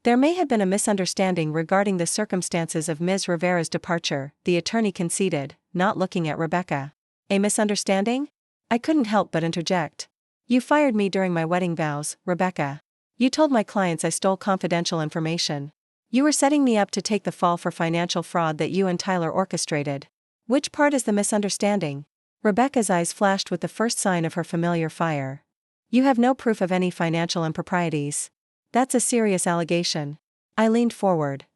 There may have been a misunderstanding regarding the circumstances of Ms. Rivera's departure, the attorney conceded, not looking at Rebecca. A misunderstanding? I couldn't help but interject. You fired me during my wedding vows, Rebecca. You told my clients I stole confidential information. You were setting me up to take the fall for financial fraud that you and Tyler orchestrated. Which part is the misunderstanding? Rebecca's eyes flashed with the first sign of her familiar fire. You have no proof of any financial improprieties. That's a serious allegation. I leaned forward.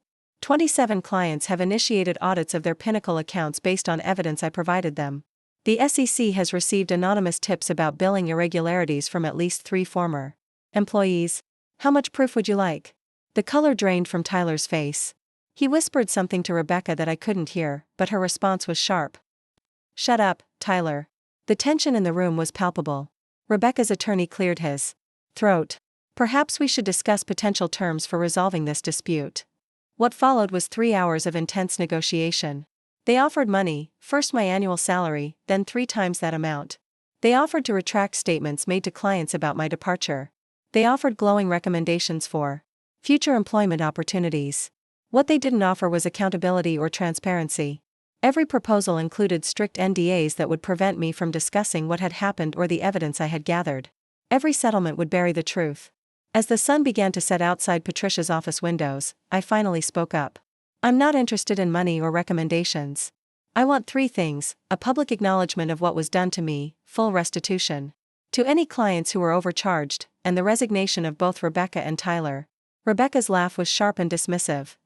27 clients have initiated audits of their Pinnacle accounts based on evidence I provided them. The SEC has received anonymous tips about billing irregularities from at least 3 former employees. How much proof would you like? The color drained from Tyler's face. He whispered something to Rebecca that I couldn't hear, but her response was sharp. Shut up, Tyler. The tension in the room was palpable. Rebecca's attorney cleared his throat. Perhaps we should discuss potential terms for resolving this dispute. What followed was 3 hours of intense negotiation. They offered money, first my annual salary, then 3 times that amount. They offered to retract statements made to clients about my departure. They offered glowing recommendations for future employment opportunities. What they didn't offer was accountability or transparency. Every proposal included strict NDAs that would prevent me from discussing what had happened or the evidence I had gathered. Every settlement would bury the truth. As the sun began to set outside Patricia's office windows, I finally spoke up. I'm not interested in money or recommendations. I want 3 things: a public acknowledgement of what was done to me, full restitution to any clients who were overcharged, and the resignation of both Rebecca and Tyler. Rebecca's laugh was sharp and dismissive.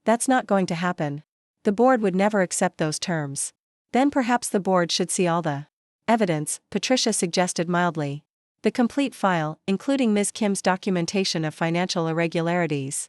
That's not going to happen. The board would never accept those terms. Then perhaps the board should see all the evidence, Patricia suggested mildly. The complete file, including Ms. Kim's documentation of financial irregularities.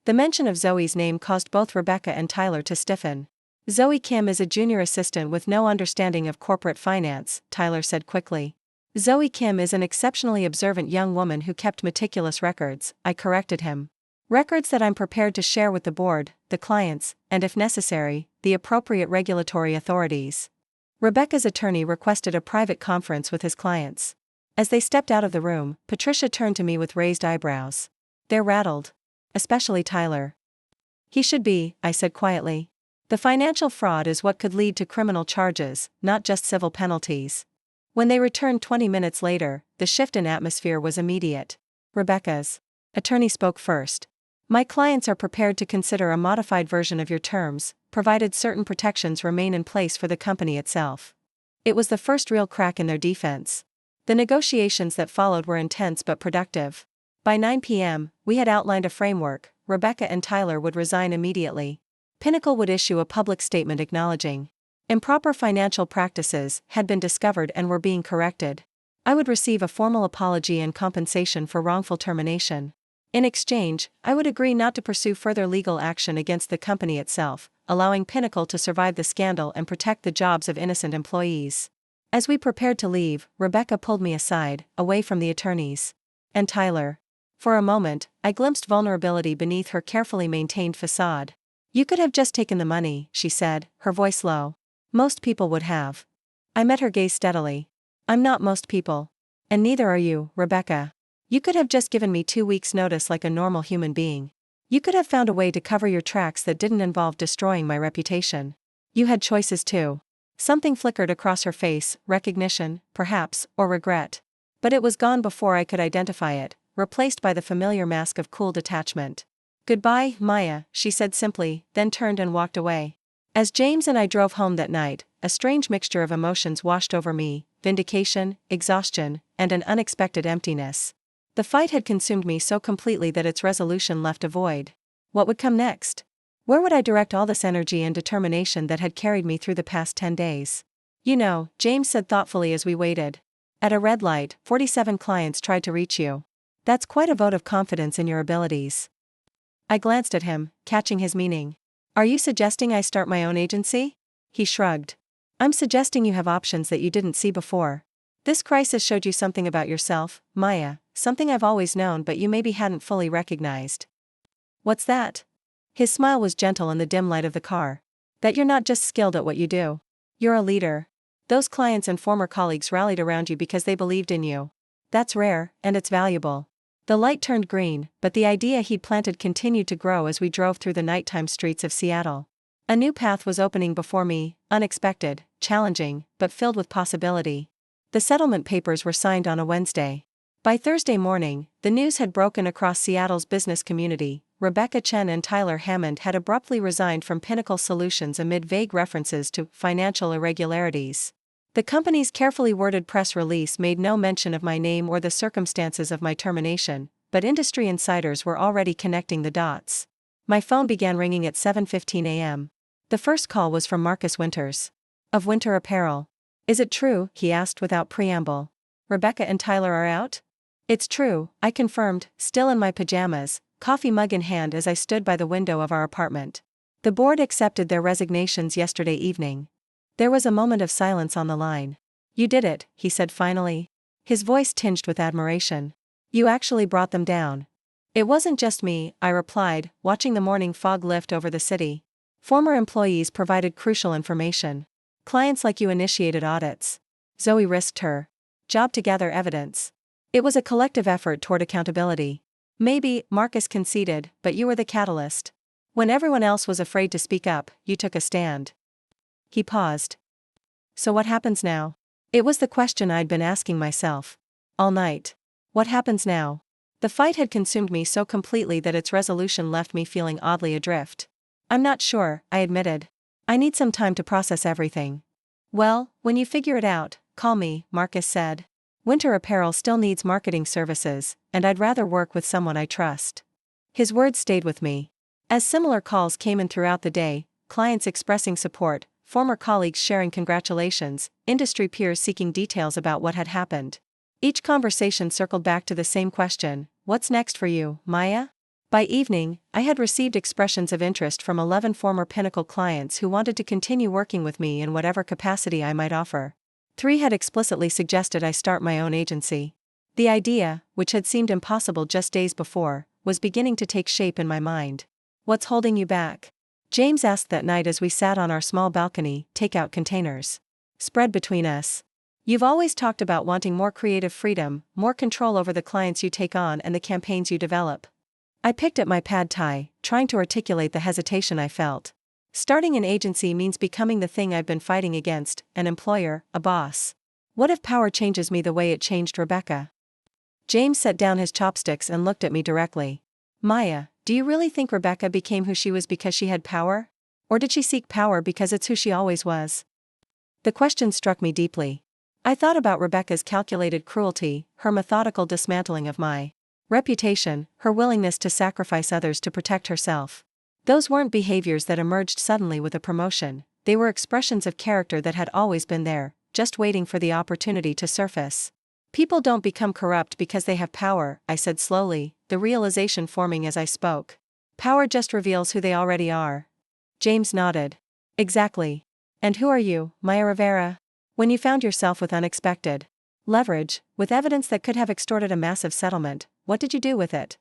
The mention of Zoe's name caused both Rebecca and Tyler to stiffen. Zoe Kim is a junior assistant with no understanding of corporate finance, Tyler said quickly. Zoe Kim is an exceptionally observant young woman who kept meticulous records, I corrected him. Records that I'm prepared to share with the board, the clients, and if necessary, the appropriate regulatory authorities. Rebecca's attorney requested a private conference with his clients. As they stepped out of the room, Patricia turned to me with raised eyebrows. They're rattled. Especially Tyler. He should be, I said quietly. The financial fraud is what could lead to criminal charges, not just civil penalties. When they returned 20 minutes later, the shift in atmosphere was immediate. Rebecca's attorney spoke first. My clients are prepared to consider a modified version of your terms, provided certain protections remain in place for the company itself. It was the first real crack in their defense. The negotiations that followed were intense but productive. By 9 p.m., we had outlined a framework. Rebecca and Tyler would resign immediately. Pinnacle would issue a public statement acknowledging improper financial practices had been discovered and were being corrected. I would receive a formal apology and compensation for wrongful termination. In exchange, I would agree not to pursue further legal action against the company itself, allowing Pinnacle to survive the scandal and protect the jobs of innocent employees. As we prepared to leave, Rebecca pulled me aside, away from the attorneys. And Tyler. For a moment, I glimpsed vulnerability beneath her carefully maintained facade. You could have just taken the money, she said, her voice low. Most people would have. I met her gaze steadily. I'm not most people. And neither are you, Rebecca. You could have just given me 2 weeks' notice like a normal human being. You could have found a way to cover your tracks that didn't involve destroying my reputation. You had choices too. Something flickered across her face, recognition, perhaps, or regret. But it was gone before I could identify it, replaced by the familiar mask of cool detachment. Goodbye, Maya, she said simply, then turned and walked away. As James and I drove home that night, a strange mixture of emotions washed over me, vindication, exhaustion, and an unexpected emptiness. The fight had consumed me so completely that its resolution left a void. What would come next? Where would I direct all this energy and determination that had carried me through the past 10 days? You know, James said thoughtfully as we waited. At a red light, 47 clients tried to reach you. That's quite a vote of confidence in your abilities. I glanced at him, catching his meaning. Are you suggesting I start my own agency? He shrugged. I'm suggesting you have options that you didn't see before. This crisis showed you something about yourself, Maya, something I've always known but you maybe hadn't fully recognized. What's that? His smile was gentle in the dim light of the car. That you're not just skilled at what you do. You're a leader. Those clients and former colleagues rallied around you because they believed in you. That's rare, and it's valuable. The light turned green, but the idea he'd planted continued to grow as we drove through the nighttime streets of Seattle. A new path was opening before me, unexpected, challenging, but filled with possibility. The settlement papers were signed on a Wednesday. By Thursday morning, the news had broken across Seattle's business community. Rebecca Chen and Tyler Hammond had abruptly resigned from Pinnacle Solutions amid vague references to financial irregularities. The company's carefully worded press release made no mention of my name or the circumstances of my termination, but industry insiders were already connecting the dots. My phone began ringing at 7:15 a.m. The first call was from Marcus Winters. Of Winter Apparel. Is it true? He asked without preamble. Rebecca and Tyler are out? It's true, I confirmed, still in my pajamas, coffee mug in hand as I stood by the window of our apartment. The board accepted their resignations yesterday evening. There was a moment of silence on the line. You did it, he said finally. His voice tinged with admiration. You actually brought them down. It wasn't just me, I replied, watching the morning fog lift over the city. Former employees provided crucial information. Clients like you initiated audits. Zoe risked her job to gather evidence. It was a collective effort toward accountability. Maybe, Marcus conceded, but you were the catalyst. When everyone else was afraid to speak up, you took a stand. He paused. So what happens now? It was the question I'd been asking myself all night. What happens now? The fight had consumed me so completely that its resolution left me feeling oddly adrift. I'm not sure, I admitted. I need some time to process everything. Well, when you figure it out, call me, Marcus said. Winter Apparel still needs marketing services, and I'd rather work with someone I trust. His words stayed with me. As similar calls came in throughout the day, clients expressing support, former colleagues sharing congratulations, industry peers seeking details about what had happened. Each conversation circled back to the same question: what's next for you, Maya? By evening, I had received expressions of interest from 11 former Pinnacle clients who wanted to continue working with me in whatever capacity I might offer. 3 had explicitly suggested I start my own agency. The idea, which had seemed impossible just days before, was beginning to take shape in my mind. What's holding you back? James asked that night as we sat on our small balcony, takeout containers spread between us. You've always talked about wanting more creative freedom, more control over the clients you take on and the campaigns you develop. I picked at my pad thai, trying to articulate the hesitation I felt. Starting an agency means becoming the thing I've been fighting against: an employer, a boss. What if power changes me the way it changed Rebecca? James set down his chopsticks and looked at me directly. Maya, do you really think Rebecca became who she was because she had power? Or did she seek power because it's who she always was? The question struck me deeply. I thought about Rebecca's calculated cruelty, her methodical dismantling of my reputation, her willingness to sacrifice others to protect herself. Those weren't behaviors that emerged suddenly with a promotion, they were expressions of character that had always been there, just waiting for the opportunity to surface. People don't become corrupt because they have power, I said slowly, the realization forming as I spoke. Power just reveals who they already are. James nodded. Exactly. And who are you, Maya Rivera? When you found yourself with unexpected leverage, with evidence that could have extorted a massive settlement, what did you do with it?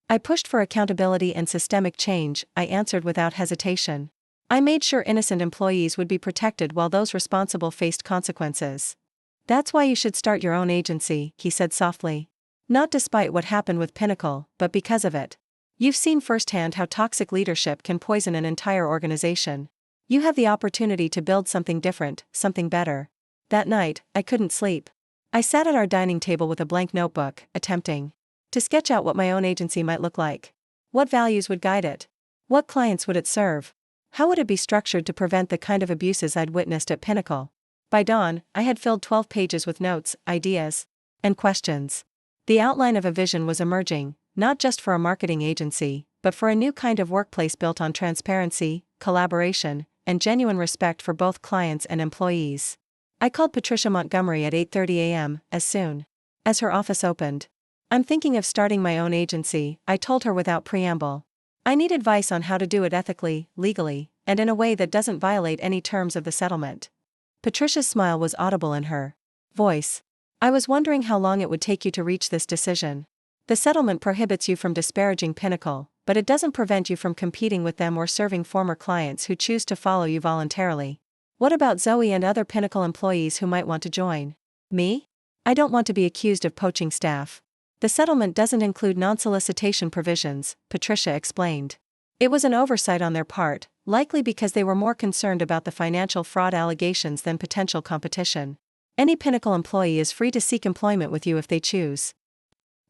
I pushed for accountability and systemic change, I answered without hesitation. I made sure innocent employees would be protected while those responsible faced consequences. That's why you should start your own agency, he said softly. Not despite what happened with Pinnacle, but because of it. You've seen firsthand how toxic leadership can poison an entire organization. You have the opportunity to build something different, something better. That night, I couldn't sleep. I sat at our dining table with a blank notebook, attempting to sketch out what my own agency might look like. What values would guide it? What clients would it serve? How would it be structured to prevent the kind of abuses I'd witnessed at Pinnacle? By dawn, I had filled 12 pages with notes, ideas, and questions. The outline of a vision was emerging, not just for a marketing agency, but for a new kind of workplace built on transparency, collaboration, and genuine respect for both clients and employees. I called Patricia Montgomery at 8:30 a.m., as soon as her office opened. I'm thinking of starting my own agency, I told her without preamble. I need advice on how to do it ethically, legally, and in a way that doesn't violate any terms of the settlement. Patricia's smile was audible in her voice, I was wondering how long it would take you to reach this decision. The settlement prohibits you from disparaging Pinnacle, but it doesn't prevent you from competing with them or serving former clients who choose to follow you voluntarily. What about Zoe and other Pinnacle employees who might want to join? Me? I don't want to be accused of poaching staff. The settlement doesn't include non-solicitation provisions, Patricia explained. It was an oversight on their part, likely because they were more concerned about the financial fraud allegations than potential competition. Any Pinnacle employee is free to seek employment with you if they choose.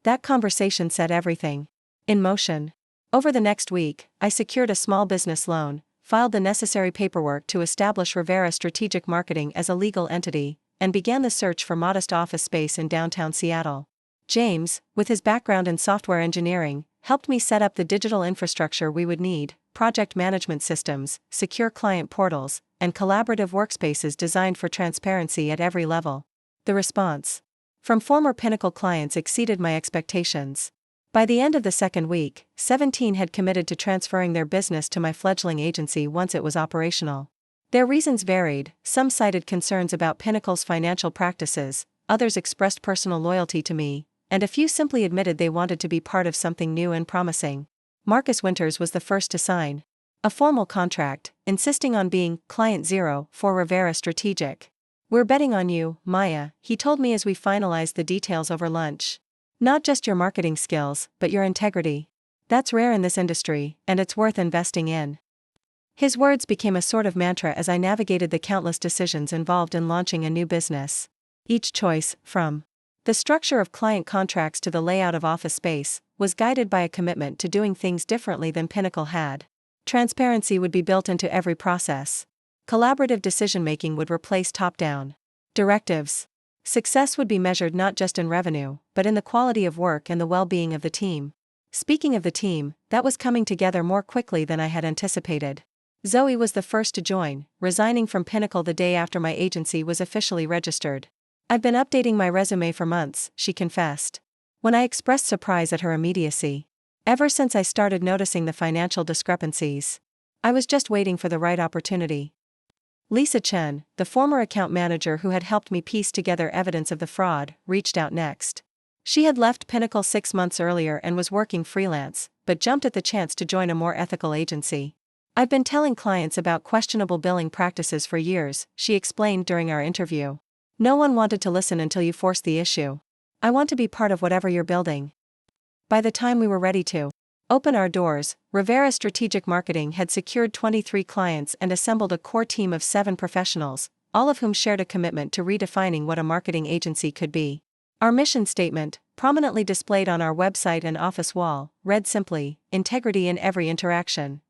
That conversation set everything in motion. Over the next week, I secured a small business loan, filed the necessary paperwork to establish Rivera Strategic Marketing as a legal entity, and began the search for modest office space in downtown Seattle. James, with his background in software engineering, helped me set up the digital infrastructure we would need, project management systems, secure client portals, and collaborative workspaces designed for transparency at every level. The response from former Pinnacle clients exceeded my expectations. By the end of the second week, 17 had committed to transferring their business to my fledgling agency once it was operational. Their reasons varied, some cited concerns about Pinnacle's financial practices, others expressed personal loyalty to me, and a few simply admitted they wanted to be part of something new and promising. Marcus Winters was the first to sign a formal contract, insisting on being Client Zero for Rivera Strategic. "We're betting on you, Maya," he told me as we finalized the details over lunch. "Not just your marketing skills, but your integrity. That's rare in this industry, and it's worth investing in." His words became a sort of mantra as I navigated the countless decisions involved in launching a new business. Each choice, from the structure of client contracts to the layout of office space, was guided by a commitment to doing things differently than Pinnacle had. Transparency would be built into every process. Collaborative decision-making would replace top-down directives. Success would be measured not just in revenue, but in the quality of work and the well-being of the team. Speaking of the team, that was coming together more quickly than I had anticipated. Zoe was the first to join, resigning from Pinnacle the day after my agency was officially registered. "I've been updating my resume for months," she confessed. When I expressed surprise at her immediacy. "Ever since I started noticing the financial discrepancies. I was just waiting for the right opportunity." Rebecca Chen, the former account manager who had helped me piece together evidence of the fraud, reached out next. She had left Pinnacle 6 months earlier and was working freelance, but jumped at the chance to join a more ethical agency. "I've been telling clients about questionable billing practices for years," she explained during our interview. "No one wanted to listen until you forced the issue. I want to be part of whatever you're building." By the time we were ready to open our doors, Rivera Strategic Marketing had secured 23 clients and assembled a core team of 7 professionals, all of whom shared a commitment to redefining what a marketing agency could be. Our mission statement, prominently displayed on our website and office wall, read simply, "Integrity in every interaction."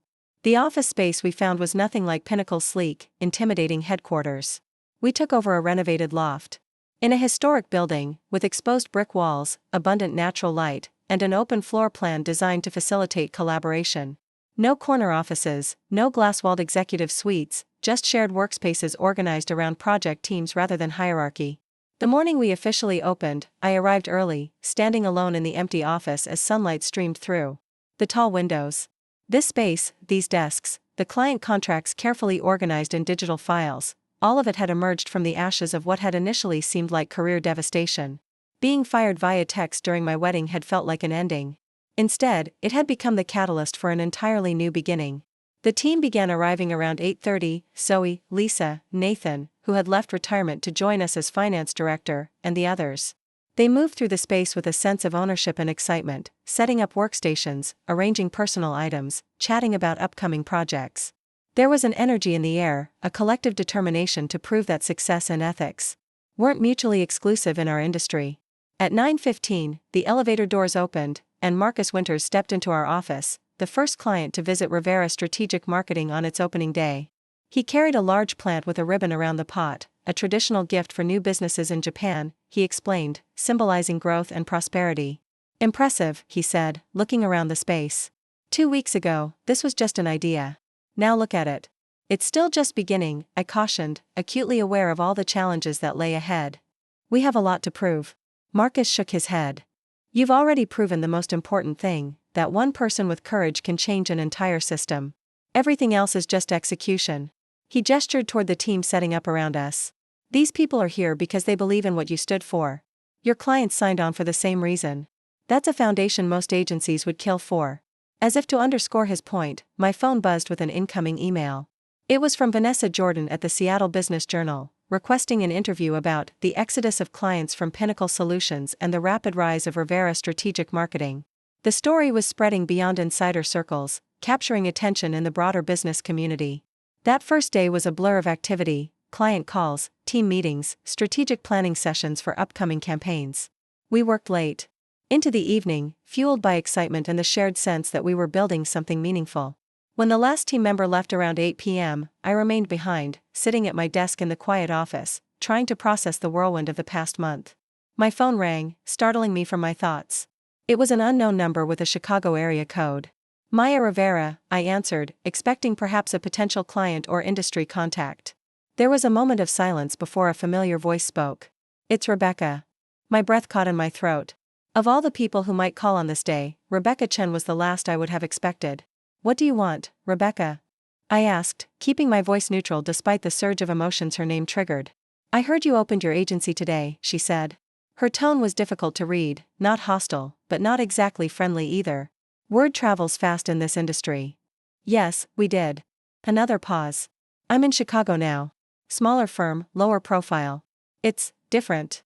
The office space we found was nothing like Pinnacle's sleek, intimidating headquarters. We took over a renovated loft in a historic building, with exposed brick walls, abundant natural light, and an open floor plan designed to facilitate collaboration. No corner offices, no glass-walled executive suites, just shared workspaces organized around project teams rather than hierarchy. The morning we officially opened, I arrived early, standing alone in the empty office as sunlight streamed through the tall windows. This space, these desks, the client contracts carefully organized in digital files, all of it had emerged from the ashes of what had initially seemed like career devastation. Being fired via text during my wedding had felt like an ending. Instead, it had become the catalyst for an entirely new beginning. The team began arriving around 8:30, Zoe, Lisa, Nathan, who had left retirement to join us as finance director, and the others. They moved through the space with a sense of ownership and excitement, setting up workstations, arranging personal items, chatting about upcoming projects. There was an energy in the air, a collective determination to prove that success and ethics weren't mutually exclusive in our industry. At 9:15, the elevator doors opened, and Marcus Winters stepped into our office, the first client to visit Rivera Strategic Marketing on its opening day. He carried a large plant with a ribbon around the pot, a traditional gift for new businesses in Japan, he explained, symbolizing growth and prosperity. "Impressive," he said, looking around the space. 2 weeks ago, this was just an idea. Now look at it. It's still just beginning," I cautioned, acutely aware of all the challenges that lay ahead. "We have a lot to prove." Marcus shook his head. "You've already proven the most important thing, that one person with courage can change an entire system. Everything else is just execution." He gestured toward the team setting up around us. "These people are here because they believe in what you stood for, Your clients signed on for the same reason. That's a foundation most agencies would kill for. As if to underscore his point, my phone buzzed with an incoming email. It was from Vanessa Jordan at the Seattle Business Journal, requesting an interview about the exodus of clients from Pinnacle Solutions and the rapid rise of Rivera Strategic Marketing. The story was spreading beyond insider circles, capturing attention in the broader business community. That first day was a blur of activity: client calls, team meetings, strategic planning sessions for upcoming campaigns. We worked late into the evening, fueled by excitement and the shared sense that we were building something meaningful. When the last team member left around 8 p.m., I remained behind, sitting at my desk in the quiet office, trying to process the whirlwind of the past month. My phone rang, startling me from my thoughts. It was an unknown number with a Chicago area code. Maya Rivera, I answered, expecting perhaps a potential client or industry contact. There was a moment of silence before a familiar voice spoke. "It's Rebecca." My breath caught in my throat. Of all the people who might call on this day, Rebecca Chen was the last I would have expected. "What do you want, Rebecca?" I asked, keeping my voice neutral despite the surge of emotions her name triggered. "I heard you opened your agency today," she said. Her tone was difficult to read, not hostile, but not exactly friendly either. Word travels fast in this industry. "Yes, we did." Another pause. "I'm in Chicago now. Smaller firm, lower profile. It's different."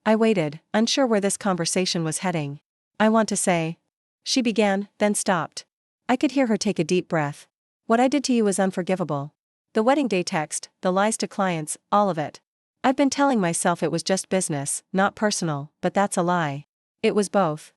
I waited, unsure where this conversation was heading. "I want to say," she began, then stopped. I could hear her take a deep breath. "What I did to you was unforgivable. The wedding day text, the lies to clients, all of it. I've been telling myself it was just business, not personal, but that's a lie. It was both."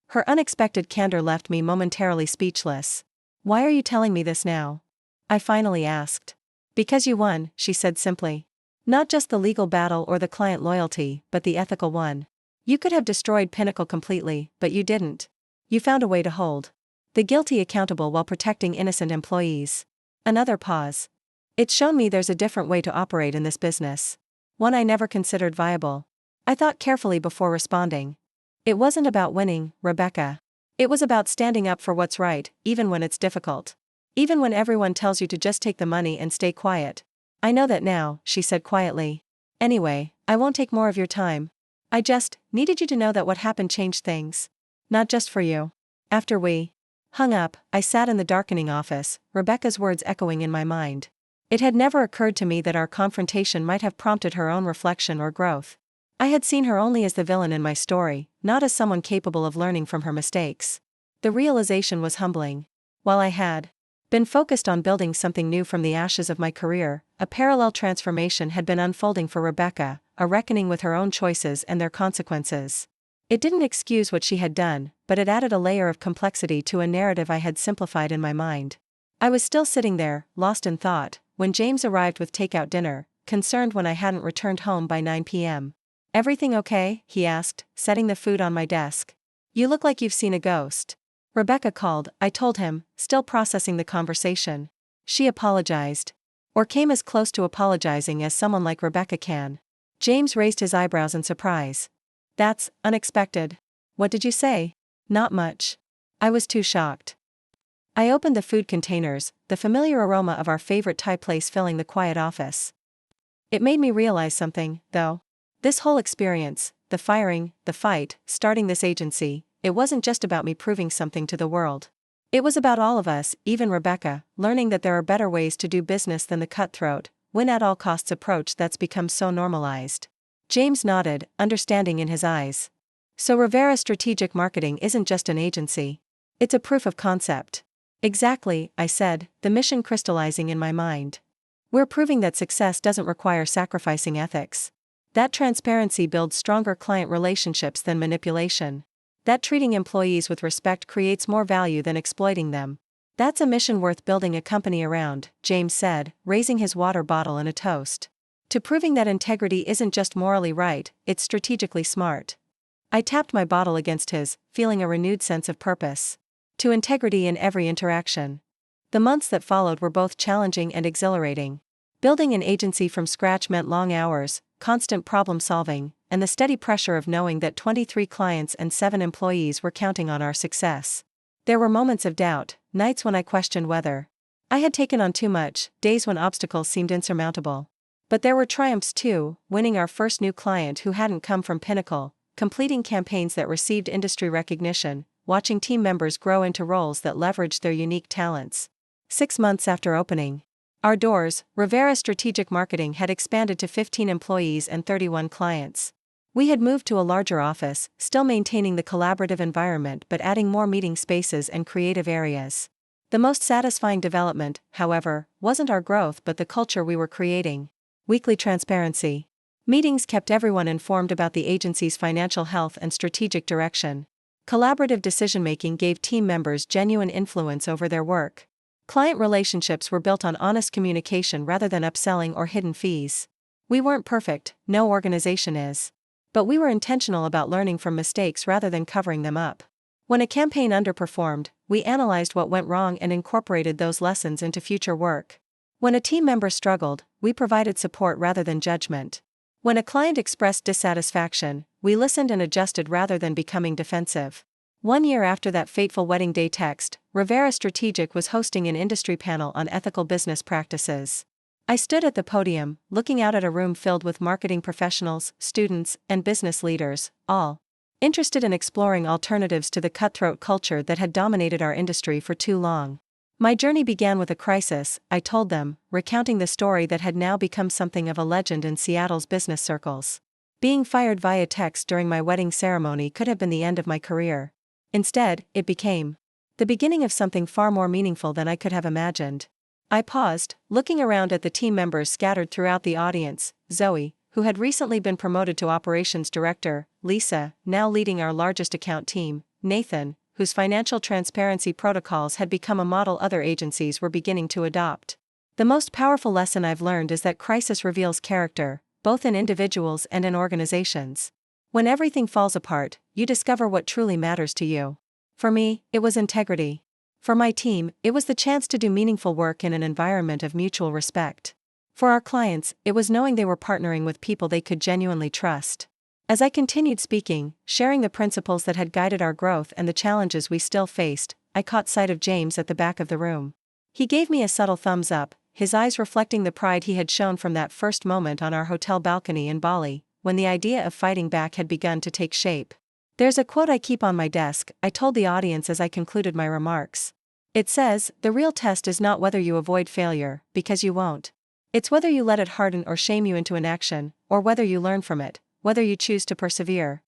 Her unexpected candor left me momentarily speechless. "Why are you telling me this now?" I finally asked. "Because you won," she said simply. "Not just the legal battle or the client loyalty, but the ethical one. You could have destroyed Pinnacle completely, but you didn't. You found a way to hold the guilty accountable while protecting innocent employees." Another pause. "It's shown me there's a different way to operate in this business. One I never considered viable." I thought carefully before responding. "It wasn't about winning, Rebecca. It was about standing up for what's right, even when it's difficult. Even when everyone tells you to just take the money and stay quiet." "I know that now," she said quietly. "Anyway, I won't take more of your time. I just needed you to know that what happened changed things. Not just for you." After we hung up, I sat in the darkening office, Rebecca's words echoing in my mind. It had never occurred to me that our confrontation might have prompted her own reflection or growth. I had seen her only as the villain in my story, not as someone capable of learning from her mistakes. The realization was humbling. While I had been focused on building something new from the ashes of my career, a parallel transformation had been unfolding for Rebecca, a reckoning with her own choices and their consequences. It didn't excuse what she had done, but it added a layer of complexity to a narrative I had simplified in my mind. I was still sitting there, lost in thought, when James arrived with takeout dinner, concerned when I hadn't returned home by 9 p.m. "Everything okay?" he asked, setting the food on my desk. "You look like you've seen a ghost." Rebecca called, I told him, still processing the conversation. "She apologized. Or came as close to apologizing as someone like Rebecca can." James raised his eyebrows in surprise. "That's unexpected. What did you say?" "Not much." I was too shocked. I opened the food containers, the familiar aroma of our favorite Thai place filling the quiet office. It made me realize something, though. This whole experience, the firing, the fight, starting this agency, it wasn't just about me proving something to the world. It was about all of us, even Rebecca, learning that there are better ways to do business than the cutthroat, win-at-all-costs approach that's become so normalized. James nodded, understanding in his eyes. "So Rivera Strategic Marketing isn't just an agency. It's a proof of concept." "Exactly," I said, the mission crystallizing in my mind. "We're proving that success doesn't require sacrificing ethics. That transparency builds stronger client relationships than manipulation. That treating employees with respect creates more value than exploiting them. That's a mission worth building a company around," James said, raising his water bottle in a toast. "To proving that integrity isn't just morally right, it's strategically smart." I tapped my bottle against his, feeling a renewed sense of purpose. To integrity in every interaction. The months that followed were both challenging and exhilarating. Building an agency from scratch meant long hours, constant problem-solving, and the steady pressure of knowing that 23 clients and 7 employees were counting on our success. There were moments of doubt, nights when I questioned whether I had taken on too much, days when obstacles seemed insurmountable. But there were triumphs too, winning our first new client who hadn't come from Pinnacle, completing campaigns that received industry recognition, watching team members grow into roles that leveraged their unique talents. 6 months after opening our doors, Rivera Strategic Marketing had expanded to 15 employees and 31 clients. We had moved to a larger office, still maintaining the collaborative environment but adding more meeting spaces and creative areas. The most satisfying development, however, wasn't our growth but the culture we were creating. Weekly transparency. Meetings kept everyone informed about the agency's financial health and strategic direction. Collaborative decision-making gave team members genuine influence over their work. Client relationships were built on honest communication rather than upselling or hidden fees. We weren't perfect, no organization is. But we were intentional about learning from mistakes rather than covering them up. When a campaign underperformed, we analyzed what went wrong and incorporated those lessons into future work. When a team member struggled, we provided support rather than judgment. When a client expressed dissatisfaction, we listened and adjusted rather than becoming defensive. 1 year after that fateful wedding day text, Rivera Strategic was hosting an industry panel on ethical business practices. I stood at the podium, looking out at a room filled with marketing professionals, students, and business leaders, all interested in exploring alternatives to the cutthroat culture that had dominated our industry for too long. My journey began with a crisis, I told them, recounting the story that had now become something of a legend in Seattle's business circles. Being fired via text during my wedding ceremony could have been the end of my career. Instead, it became the beginning of something far more meaningful than I could have imagined. I paused, looking around at the team members scattered throughout the audience: Zoe, who had recently been promoted to operations director; Lisa, now leading our largest account team; Nathan, whose financial transparency protocols had become a model other agencies were beginning to adopt. The most powerful lesson I've learned is that crisis reveals character, both in individuals and in organizations. When everything falls apart, you discover what truly matters to you. For me, it was integrity. For my team, it was the chance to do meaningful work in an environment of mutual respect. For our clients, it was knowing they were partnering with people they could genuinely trust. As I continued speaking, sharing the principles that had guided our growth and the challenges we still faced, I caught sight of James at the back of the room. He gave me a subtle thumbs up, his eyes reflecting the pride he had shown from that first moment on our hotel balcony in Bali, when the idea of fighting back had begun to take shape. There's a quote I keep on my desk, I told the audience as I concluded my remarks. It says, "The real test is not whether you avoid failure, because you won't. It's whether you let it harden or shame you into inaction, or whether you learn from it, whether you choose to persevere."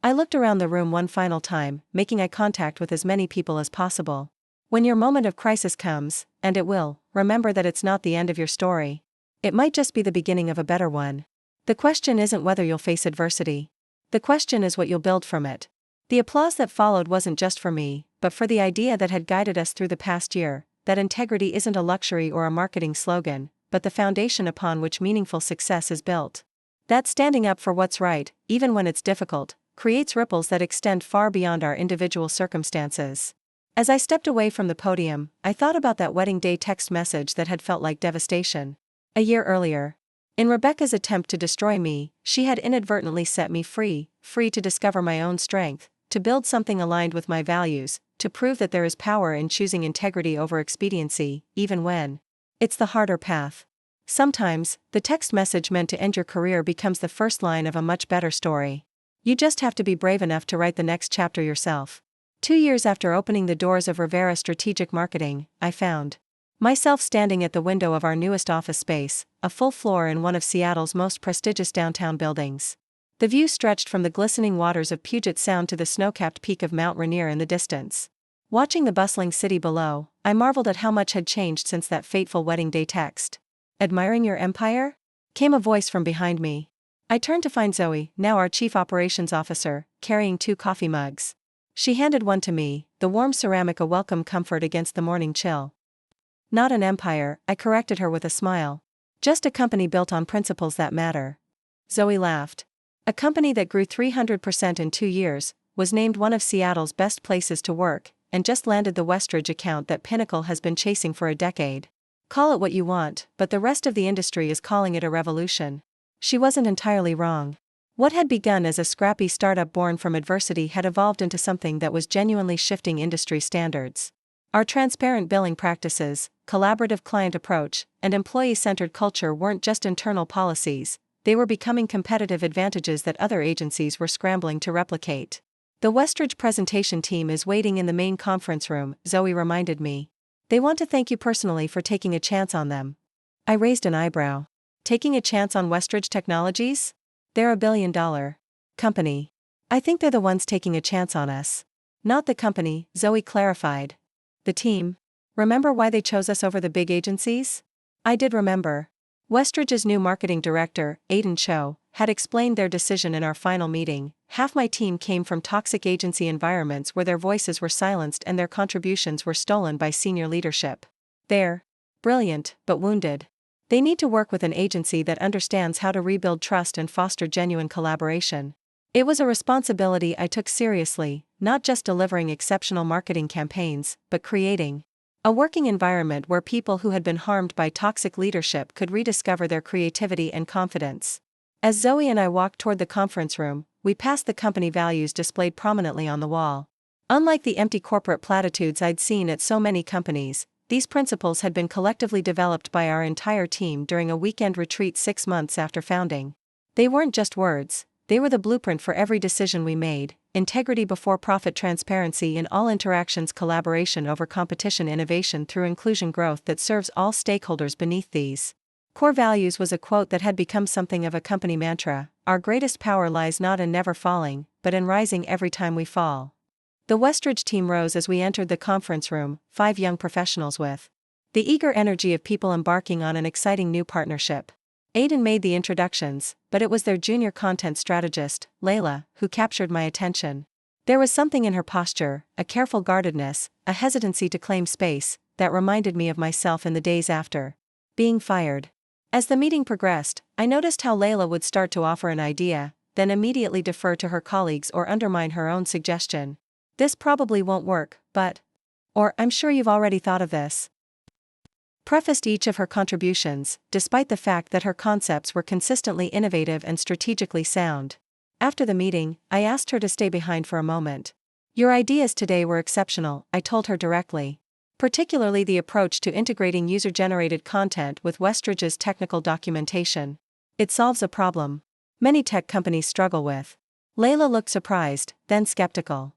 I looked around the room one final time, making eye contact with as many people as possible. When your moment of crisis comes, and it will, remember that it's not the end of your story. It might just be the beginning of a better one. The question isn't whether you'll face adversity. The question is what you'll build from it. The applause that followed wasn't just for me, but for the idea that had guided us through the past year, that integrity isn't a luxury or a marketing slogan, but the foundation upon which meaningful success is built. That standing up for what's right, even when it's difficult, creates ripples that extend far beyond our individual circumstances. As I stepped away from the podium, I thought about that wedding day text message that had felt like devastation. A year earlier. In Rebecca's attempt to destroy me, she had inadvertently set me free to discover my own strength, to build something aligned with my values, to prove that there is power in choosing integrity over expediency, even when it's the harder path. Sometimes, the text message meant to end your career becomes the first line of a much better story. You just have to be brave enough to write the next chapter yourself. 2 years after opening the doors of Rivera Strategic Marketing, I found myself standing at the window of our newest office space, a full floor in one of Seattle's most prestigious downtown buildings. The view stretched from the glistening waters of Puget Sound to the snow-capped peak of Mount Rainier in the distance. Watching the bustling city below, I marveled at how much had changed since that fateful wedding day text. "Admiring your empire?" came a voice from behind me. I turned to find Zoe, now our Chief Operations Officer, carrying 2 coffee mugs. She handed one to me, the warm ceramic a welcome comfort against the morning chill. "Not an empire," I corrected her with a smile. "Just a company built on principles that matter." Zoe laughed. "A company that grew 300% in 2 years, was named one of Seattle's best places to work, and just landed the Westridge account that Pinnacle has been chasing for a decade. Call it what you want, but the rest of the industry is calling it a revolution." She wasn't entirely wrong. What had begun as a scrappy startup born from adversity had evolved into something that was genuinely shifting industry standards. Our transparent billing practices, collaborative client approach, and employee-centered culture weren't just internal policies, they were becoming competitive advantages that other agencies were scrambling to replicate. The Westridge presentation team is waiting in the main conference room, Zoe reminded me. They want to thank you personally for taking a chance on them. I raised an eyebrow. Taking a chance on Westridge Technologies? They're a billion-dollar company. I think they're the ones taking a chance on us. Not the company, Zoe clarified. The team. Remember why they chose us over the big agencies? I did remember. Westridge's new marketing director, Aidan Cho, had explained their decision in our final meeting. Half my team came from toxic agency environments where their voices were silenced and their contributions were stolen by senior leadership. They're brilliant, but wounded. They need to work with an agency that understands how to rebuild trust and foster genuine collaboration. It was a responsibility I took seriously, not just delivering exceptional marketing campaigns, but creating a working environment where people who had been harmed by toxic leadership could rediscover their creativity and confidence. As Zoe and I walked toward the conference room, we passed the company values displayed prominently on the wall. Unlike the empty corporate platitudes I'd seen at so many companies, these principles had been collectively developed by our entire team during a weekend retreat 6 months after founding. They weren't just words, they were the blueprint for every decision we made: integrity before profit, transparency in all interactions, collaboration over competition, innovation through inclusion, growth that serves all stakeholders. Beneath these core values was a quote that had become something of a company mantra: our greatest power lies not in never falling, but in rising every time we fall. The Westridge team rose as we entered the conference room, 5 young professionals with the eager energy of people embarking on an exciting new partnership. Aidan made the introductions, but it was their junior content strategist, Layla, who captured my attention. There was something in her posture, a careful guardedness, a hesitancy to claim space, that reminded me of myself in the days after being fired. As the meeting progressed, I noticed how Layla would start to offer an idea, then immediately defer to her colleagues or undermine her own suggestion. This probably won't work, but. Or, I'm sure you've already thought of this. Prefaced each of her contributions, despite the fact that her concepts were consistently innovative and strategically sound. After the meeting, I asked her to stay behind for a moment. Your ideas today were exceptional, I told her directly. Particularly the approach to integrating user-generated content with Westridge's technical documentation. It solves a problem many tech companies struggle with. Layla looked surprised, then skeptical.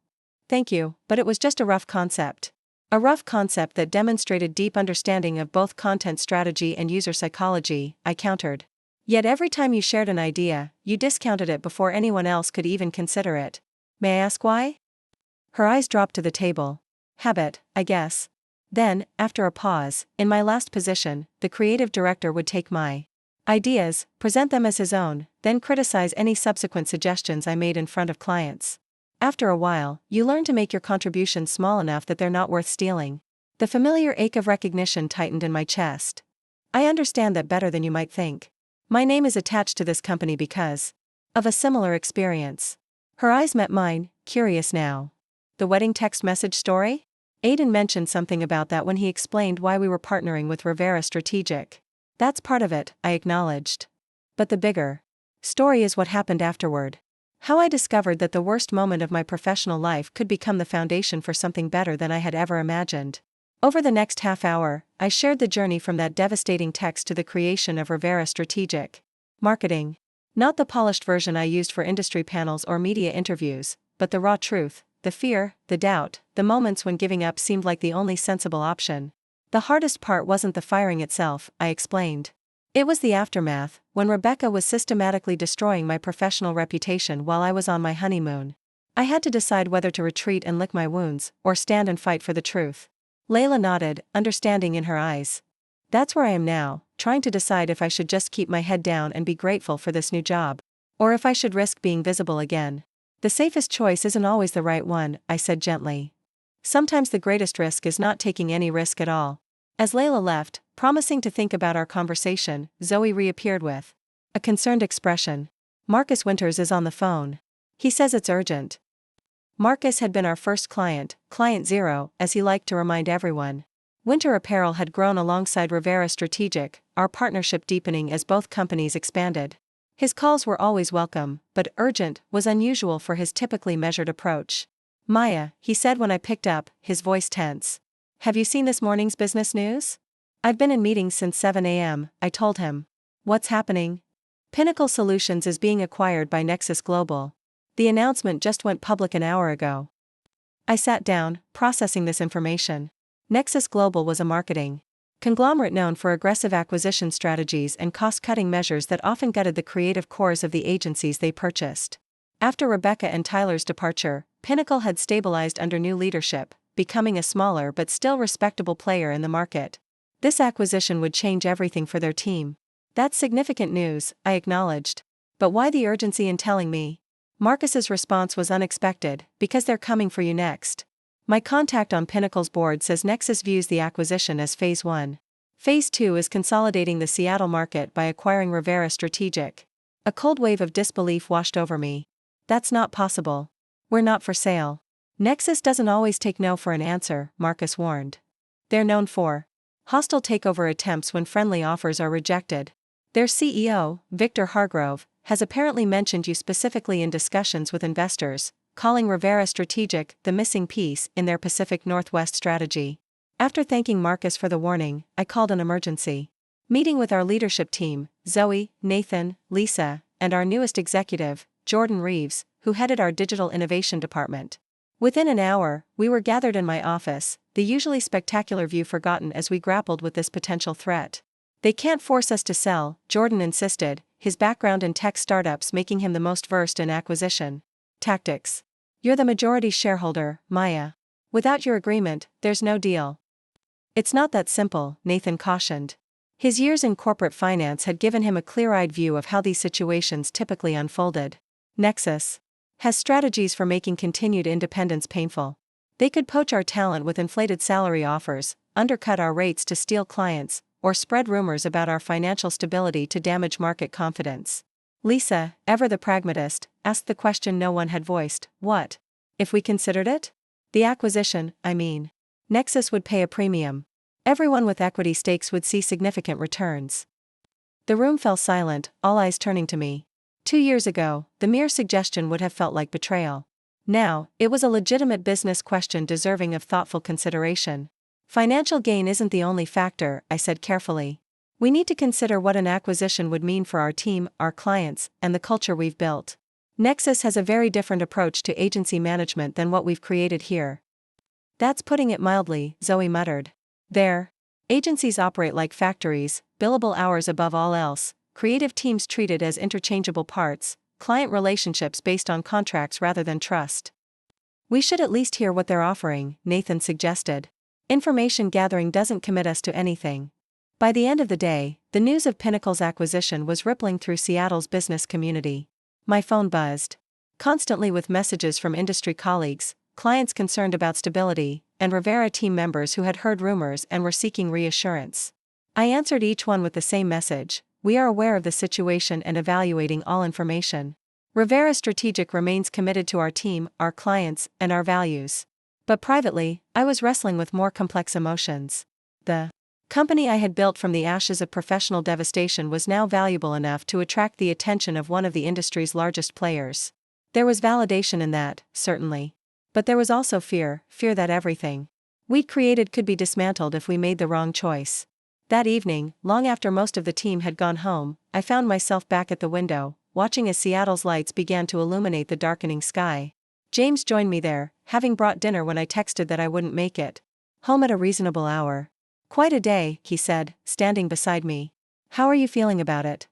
Thank you, but it was just a rough concept. A rough concept that demonstrated deep understanding of both content strategy and user psychology, I countered. Yet every time you shared an idea, you discounted it before anyone else could even consider it. May I ask why? Her eyes dropped to the table. Habit, I guess. Then, after a pause, in my last position, the creative director would take my ideas, present them as his own, then criticize any subsequent suggestions I made in front of clients. After a while, you learn to make your contributions small enough that they're not worth stealing. The familiar ache of recognition tightened in my chest. I understand that better than you might think. My name is attached to this company because of a similar experience. Her eyes met mine, curious now. The wedding text message story? Aidan mentioned something about that when he explained why we were partnering with Rivera Strategic. That's part of it, I acknowledged. But the bigger story is what happened afterward. How I discovered that the worst moment of my professional life could become the foundation for something better than I had ever imagined. Over the next half hour, I shared the journey from that devastating text to the creation of Rivera Strategic Marketing. Not the polished version I used for industry panels or media interviews, but the raw truth, the fear, the doubt, the moments when giving up seemed like the only sensible option. The hardest part wasn't the firing itself, I explained. It was the aftermath, when Rebecca was systematically destroying my professional reputation while I was on my honeymoon. I had to decide whether to retreat and lick my wounds, or stand and fight for the truth. Layla nodded, understanding in her eyes. That's where I am now, trying to decide if I should just keep my head down and be grateful for this new job, or if I should risk being visible again. The safest choice isn't always the right one, I said gently. Sometimes the greatest risk is not taking any risk at all. As Layla left, promising to think about our conversation, Zoe reappeared with a concerned expression. Marcus Winters is on the phone. He says it's urgent. Marcus had been our first client, Client Zero, as he liked to remind everyone. Winter Apparel had grown alongside Rivera Strategic, our partnership deepening as both companies expanded. His calls were always welcome, but urgent was unusual for his typically measured approach. Maya, he said when I picked up, his voice tense. Have you seen this morning's business news? I've been in meetings since 7 a.m., I told him. What's happening? Pinnacle Solutions is being acquired by Nexus Global. The announcement just went public an hour ago. I sat down, processing this information. Nexus Global was a marketing conglomerate known for aggressive acquisition strategies and cost-cutting measures that often gutted the creative cores of the agencies they purchased. After Rebecca and Tyler's departure, Pinnacle had stabilized under new leadership, becoming a smaller but still respectable player in the market. This acquisition would change everything for their team. That's significant news, I acknowledged. But why the urgency in telling me? Marcus's response was unexpected, because they're coming for you next. My contact on Pinnacle's board says Nexus views the acquisition as Phase 1. Phase 2 is consolidating the Seattle market by acquiring Rivera Strategic. A cold wave of disbelief washed over me. That's not possible. We're not for sale. Nexus doesn't always take no for an answer, Marcus warned. They're known for hostile takeover attempts when friendly offers are rejected. Their CEO, Victor Hargrove, has apparently mentioned you specifically in discussions with investors, calling Rivera Strategic the missing piece in their Pacific Northwest strategy. After thanking Marcus for the warning, I called an emergency meeting with our leadership team, Zoe, Nathan, Lisa, and our newest executive, Jordan Reeves, who headed our digital innovation department. Within an hour, we were gathered in my office, the usually spectacular view forgotten as we grappled with this potential threat. They can't force us to sell, Jordan insisted, his background in tech startups making him the most versed in acquisition tactics. You're the majority shareholder, Maya. Without your agreement, there's no deal. It's not that simple, Nathan cautioned. His years in corporate finance had given him a clear-eyed view of how these situations typically unfolded. Nexus has strategies for making continued independence painful. They could poach our talent with inflated salary offers, undercut our rates to steal clients, or spread rumors about our financial stability to damage market confidence. Lisa, ever the pragmatist, asked the question no one had voiced: what if we considered it? The acquisition, I mean. Nexus would pay a premium. Everyone with equity stakes would see significant returns. The room fell silent, all eyes turning to me. 2 years ago, the mere suggestion would have felt like betrayal. Now, it was a legitimate business question deserving of thoughtful consideration. Financial gain isn't the only factor, I said carefully. We need to consider what an acquisition would mean for our team, our clients, and the culture we've built. Nexus has a very different approach to agency management than what we've created here. That's putting it mildly, Zoe muttered. Their agencies operate like factories, billable hours above all else, creative teams treated as interchangeable parts, client relationships based on contracts rather than trust. We should at least hear what they're offering, Nathan suggested. Information gathering doesn't commit us to anything. By the end of the day, the news of Pinnacle's acquisition was rippling through Seattle's business community. My phone buzzed constantly with messages from industry colleagues, clients concerned about stability, and Rivera team members who had heard rumors and were seeking reassurance. I answered each one with the same message: we are aware of the situation and evaluating all information. Rivera Strategic remains committed to our team, our clients, and our values. But privately, I was wrestling with more complex emotions. The company I had built from the ashes of professional devastation was now valuable enough to attract the attention of one of the industry's largest players. There was validation in that, certainly. But there was also fear that everything we'd created could be dismantled if we made the wrong choice. That evening, long after most of the team had gone home, I found myself back at the window, watching as Seattle's lights began to illuminate the darkening sky. James joined me there, having brought dinner when I texted that I wouldn't make it home at a reasonable hour. Quite a day, he said, standing beside me. How are you feeling about it?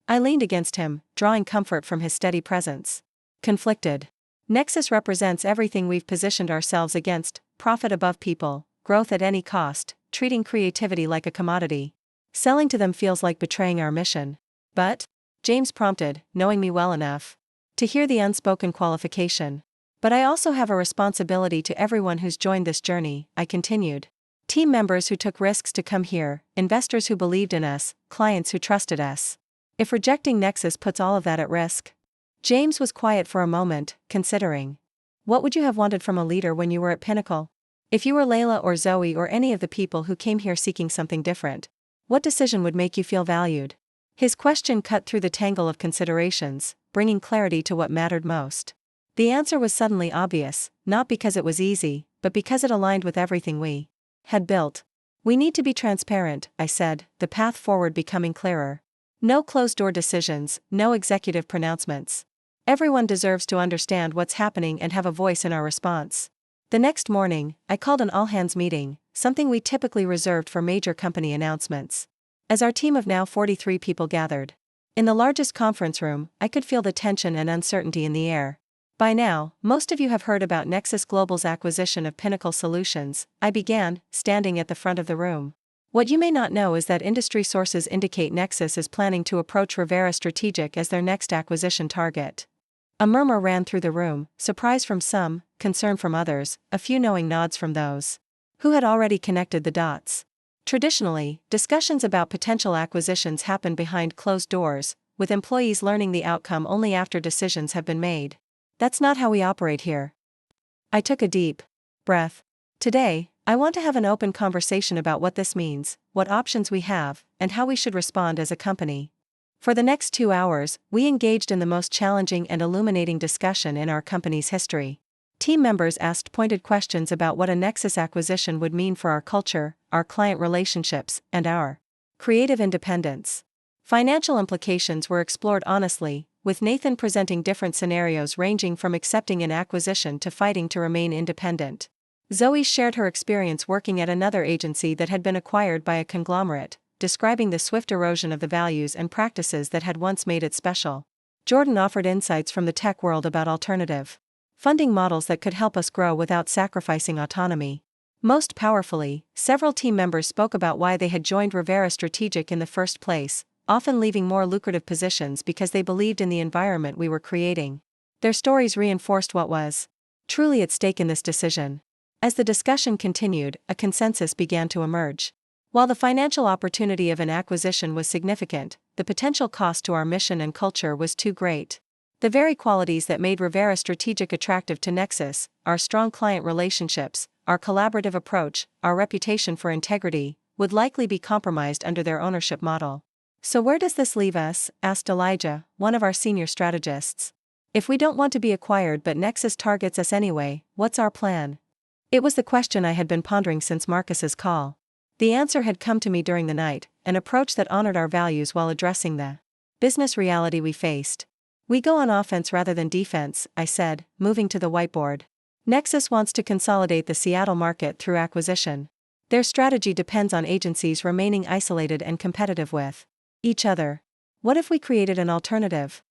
I leaned against him, drawing comfort from his steady presence. Conflicted. Nexus represents everything we've positioned ourselves against: profit above people, growth at any cost, treating creativity like a commodity. Selling to them feels like betraying our mission. But, James prompted, knowing me well enough to hear the unspoken qualification. But I also have a responsibility to everyone who's joined this journey, I continued. Team members who took risks to come here, investors who believed in us, clients who trusted us. If rejecting Nexus puts all of that at risk. James was quiet for a moment, considering. What would you have wanted from a leader when you were at Pinnacle? If you were Layla or Zoe or any of the people who came here seeking something different, what decision would make you feel valued? His question cut through the tangle of considerations, bringing clarity to what mattered most. The answer was suddenly obvious, not because it was easy, but because it aligned with everything we had built. We need to be transparent, I said, the path forward becoming clearer. No closed-door decisions, no executive pronouncements. Everyone deserves to understand what's happening and have a voice in our response. The next morning, I called an all-hands meeting, something we typically reserved for major company announcements. As our team of now 43 people gathered in the largest conference room, I could feel the tension and uncertainty in the air. By now, most of you have heard about Nexus Global's acquisition of Pinnacle Solutions, I began, standing at the front of the room. What you may not know is that industry sources indicate Nexus is planning to approach Revera Strategic as their next acquisition target. A murmur ran through the room, surprise from some, concern from others, a few knowing nods from those who had already connected the dots. Traditionally, discussions about potential acquisitions happen behind closed doors, with employees learning the outcome only after decisions have been made. That's not how we operate here. I took a deep breath. Today, I want to have an open conversation about what this means, what options we have, and how we should respond as a company. For the next 2 hours, we engaged in the most challenging and illuminating discussion in our company's history. Team members asked pointed questions about what a Nexus acquisition would mean for our culture, our client relationships, and our creative independence. Financial implications were explored honestly, with Nathan presenting different scenarios ranging from accepting an acquisition to fighting to remain independent. Zoe shared her experience working at another agency that had been acquired by a conglomerate, describing the swift erosion of the values and practices that had once made it special. Jordan offered insights from the tech world about alternative funding models that could help us grow without sacrificing autonomy. Most powerfully, several team members spoke about why they had joined Revera Strategic in the first place, often leaving more lucrative positions because they believed in the environment we were creating. Their stories reinforced what was truly at stake in this decision. As the discussion continued, a consensus began to emerge. While the financial opportunity of an acquisition was significant, the potential cost to our mission and culture was too great. The very qualities that made Revera Strategic attractive to Nexus, our strong client relationships, our collaborative approach, our reputation for integrity, would likely be compromised under their ownership model. So where does this leave us? Asked Elijah, one of our senior strategists. If we don't want to be acquired but Nexus targets us anyway, what's our plan? It was the question I had been pondering since Marcus's call. The answer had come to me during the night, an approach that honored our values while addressing the business reality we faced. We go on offense rather than defense, I said, moving to the whiteboard. Nexus wants to consolidate the Seattle market through acquisition. Their strategy depends on agencies remaining isolated and competitive with each other. What if we created an alternative?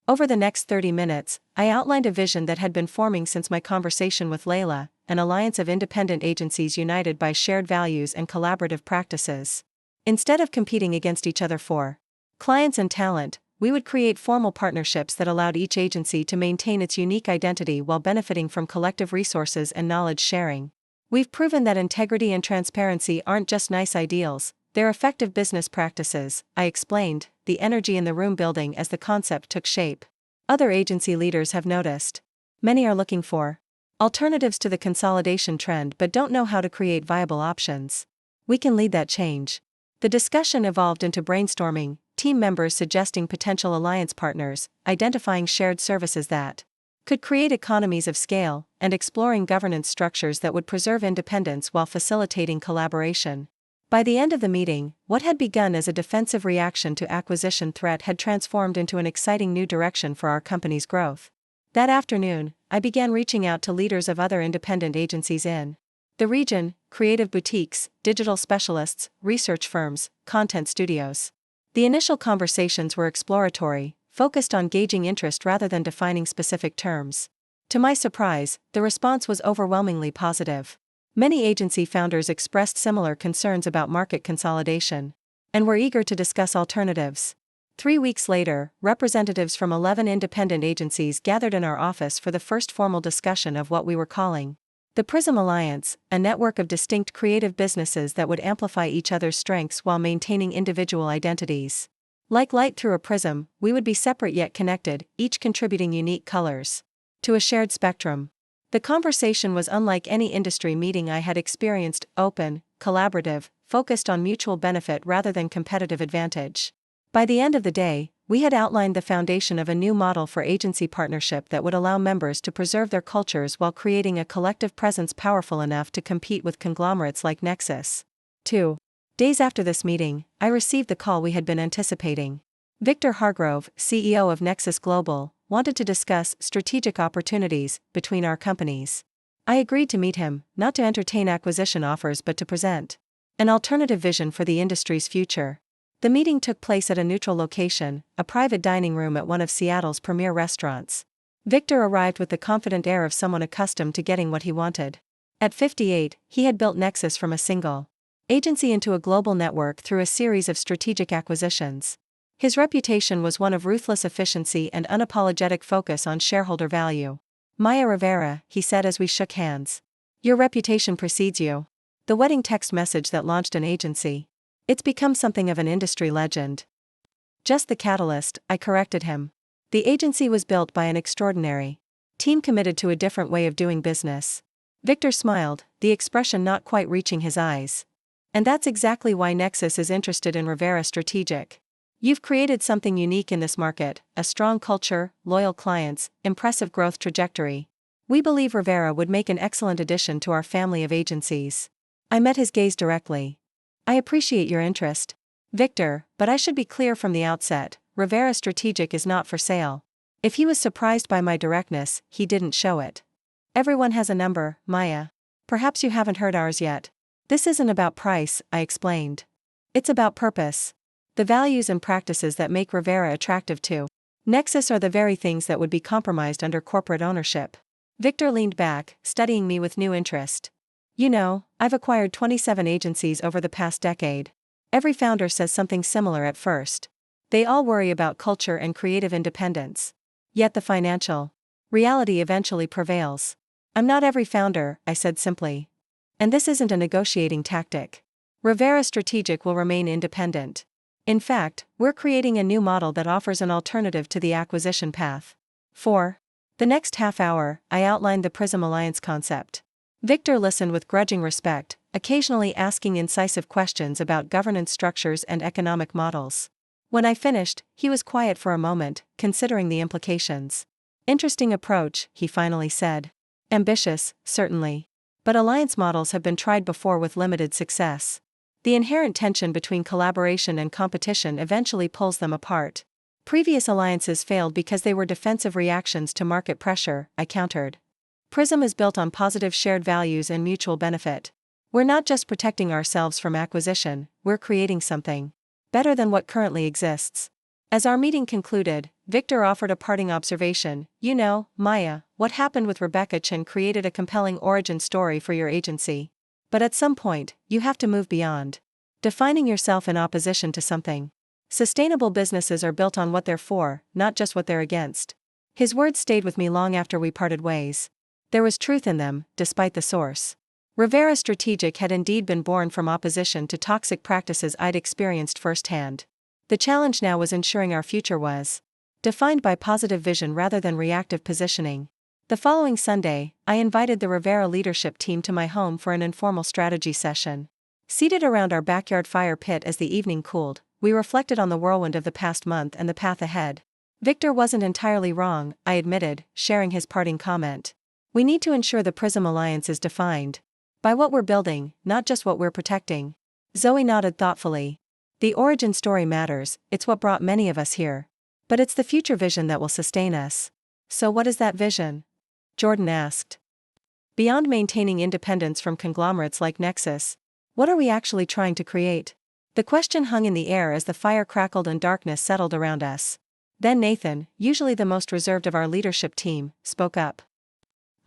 Over the next 30 minutes, I outlined a vision that had been forming since my conversation with Layla, an alliance of independent agencies united by shared values and collaborative practices. Instead of competing against each other for clients and talent, we would create formal partnerships that allowed each agency to maintain its unique identity while benefiting from collective resources and knowledge sharing. We've proven that integrity and transparency aren't just nice ideals, they're effective business practices, I explained, the energy in the room building as the concept took shape. Other agency leaders have noticed. Many are looking for alternatives to the consolidation trend but don't know how to create viable options. We can lead that change. The discussion evolved into brainstorming, team members suggesting potential alliance partners, identifying shared services that could create economies of scale, and exploring governance structures that would preserve independence while facilitating collaboration. By the end of the meeting, what had begun as a defensive reaction to acquisition threat had transformed into an exciting new direction for our company's growth. That afternoon, I began reaching out to leaders of other independent agencies in the region, creative boutiques, digital specialists, research firms, content studios. The initial conversations were exploratory, focused on gauging interest rather than defining specific terms. To my surprise, the response was overwhelmingly positive. Many agency founders expressed similar concerns about market consolidation and were eager to discuss alternatives. 3 weeks later, representatives from 11 independent agencies gathered in our office for the first formal discussion of what we were calling the Prism Alliance, a network of distinct creative businesses that would amplify each other's strengths while maintaining individual identities. Like light through a prism, we would be separate yet connected, each contributing unique colors to a shared spectrum. The conversation was unlike any industry meeting I had experienced, open, collaborative, focused on mutual benefit rather than competitive advantage. By the end of the day, we had outlined the foundation of a new model for agency partnership that would allow members to preserve their cultures while creating a collective presence powerful enough to compete with conglomerates like Nexus. 2 days after this meeting, I received the call we had been anticipating. Victor Hargrove, CEO of Nexus Global, wanted to discuss strategic opportunities between our companies. I agreed to meet him, not to entertain acquisition offers but to present an alternative vision for the industry's future. The meeting took place at a neutral location, a private dining room at one of Seattle's premier restaurants. Victor arrived with the confident air of someone accustomed to getting what he wanted. At 58, he had built Nexus from a single agency into a global network through a series of strategic acquisitions. His reputation was one of ruthless efficiency and unapologetic focus on shareholder value. Maya Rivera, he said as we shook hands. Your reputation precedes you. The wedding text message that launched an agency. It's become something of an industry legend. Just the catalyst, I corrected him. The agency was built by an extraordinary team committed to a different way of doing business. Victor smiled, the expression not quite reaching his eyes. And that's exactly why Nexus is interested in Rivera Strategic. You've created something unique in this market, a strong culture, loyal clients, impressive growth trajectory. We believe Rivera would make an excellent addition to our family of agencies. I met his gaze directly. I appreciate your interest, Victor, but I should be clear from the outset, Rivera Strategic is not for sale. If he was surprised by my directness, he didn't show it. Everyone has a number, Maya. Perhaps you haven't heard ours yet. This isn't about price, I explained. It's about purpose. The values and practices that make Rivera attractive to Nexus are the very things that would be compromised under corporate ownership. Victor leaned back, studying me with new interest. You know, I've acquired 27 agencies over the past decade. Every founder says something similar at first. They all worry about culture and creative independence. Yet the financial reality eventually prevails. I'm not every founder, I said simply. And this isn't a negotiating tactic. Rivera Strategic will remain independent. In fact, we're creating a new model that offers an alternative to the acquisition path. For the next half hour, I outlined the Prism Alliance concept. Victor listened with grudging respect, occasionally asking incisive questions about governance structures and economic models. When I finished, he was quiet for a moment, considering the implications. Interesting approach, he finally said. Ambitious, certainly. But alliance models have been tried before with limited success. The inherent tension between collaboration and competition eventually pulls them apart. Previous alliances failed because they were defensive reactions to market pressure, I countered. Prism is built on positive shared values and mutual benefit. We're not just protecting ourselves from acquisition, we're creating something better than what currently exists. As our meeting concluded, Victor offered a parting observation. You know, Maya, what happened with Rebecca Chen created a compelling origin story for your agency. But at some point, you have to move beyond defining yourself in opposition to something. Sustainable businesses are built on what they're for, not just what they're against. His words stayed with me long after we parted ways. There was truth in them, despite the source. Rivera Strategic had indeed been born from opposition to toxic practices I'd experienced firsthand. The challenge now was ensuring our future was defined by positive vision rather than reactive positioning. The following Sunday, I invited the Rivera leadership team to my home for an informal strategy session. Seated around our backyard fire pit as the evening cooled, we reflected on the whirlwind of the past month and the path ahead. Victor wasn't entirely wrong, I admitted, sharing his parting comment. We need to ensure the Prism Alliance is defined by what we're building, not just what we're protecting. Zoe nodded thoughtfully. The origin story matters, it's what brought many of us here. But it's the future vision that will sustain us. So what is that vision? Jordan asked. Beyond maintaining independence from conglomerates like Nexus, what are we actually trying to create? The question hung in the air as the fire crackled and darkness settled around us. Then Nathan, usually the most reserved of our leadership team, spoke up.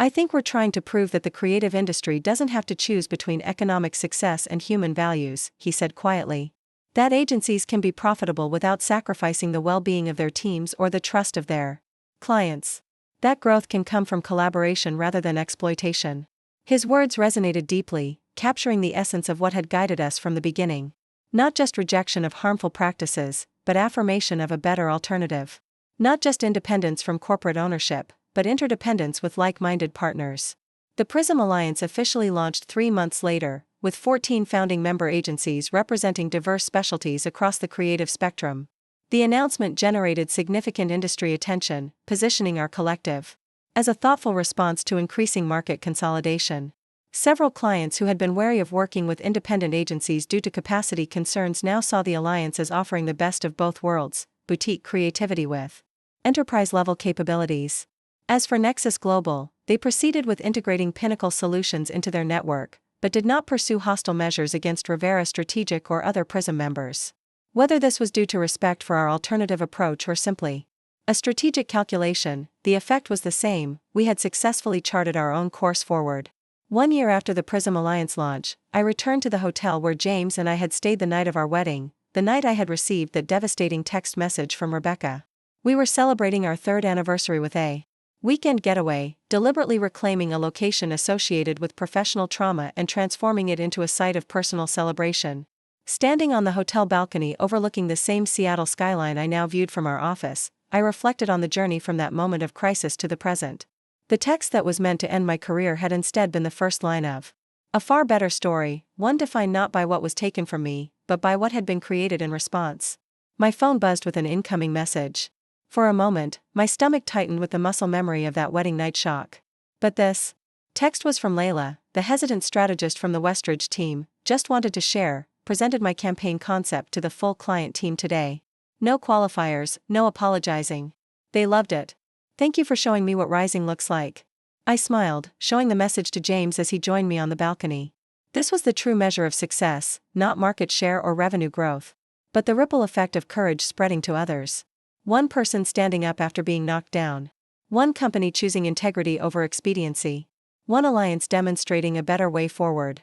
I think we're trying to prove that the creative industry doesn't have to choose between economic success and human values, he said quietly. That agencies can be profitable without sacrificing the well-being of their teams or the trust of their clients. That growth can come from collaboration rather than exploitation. His words resonated deeply, capturing the essence of what had guided us from the beginning. Not just rejection of harmful practices, but affirmation of a better alternative. Not just independence from corporate ownership, but interdependence with like-minded partners. The Prism Alliance officially launched 3 months later, with 14 founding member agencies representing diverse specialties across the creative spectrum. The announcement generated significant industry attention, positioning our collective as a thoughtful response to increasing market consolidation. Several clients who had been wary of working with independent agencies due to capacity concerns now saw the alliance as offering the best of both worlds: boutique creativity with enterprise-level capabilities. As for Nexus Global, they proceeded with integrating Pinnacle solutions into their network, but did not pursue hostile measures against Rivera Strategic or other Prism members. Whether this was due to respect for our alternative approach or simply a strategic calculation, the effect was the same: we had successfully charted our own course forward. 1 year after the Prism Alliance launch, I returned to the hotel where James and I had stayed the night of our wedding, the night I had received that devastating text message from Rebecca. We were celebrating our 3rd anniversary with a weekend getaway, deliberately reclaiming a location associated with professional trauma and transforming it into a site of personal celebration. Standing on the hotel balcony overlooking the same Seattle skyline I now viewed from our office, I reflected on the journey from that moment of crisis to the present. The text that was meant to end my career had instead been the first line of a far better story, one defined not by what was taken from me, but by what had been created in response. My phone buzzed with an incoming message. For a moment, my stomach tightened with the muscle memory of that wedding night shock. But this text was from Layla, the hesitant strategist from the Westridge team. Just wanted to share, presented my campaign concept to the full client team today. No qualifiers, no apologizing. They loved it. Thank you for showing me what rising looks like. I smiled, showing the message to James as he joined me on the balcony. This was the true measure of success, not market share or revenue growth, but the ripple effect of courage spreading to others. One person standing up after being knocked down. One company choosing integrity over expediency. One alliance demonstrating a better way forward.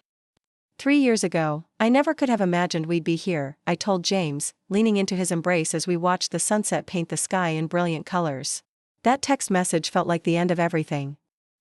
3 years ago, I never could have imagined we'd be here, I told James, leaning into his embrace as we watched the sunset paint the sky in brilliant colors. That text message felt like the end of everything.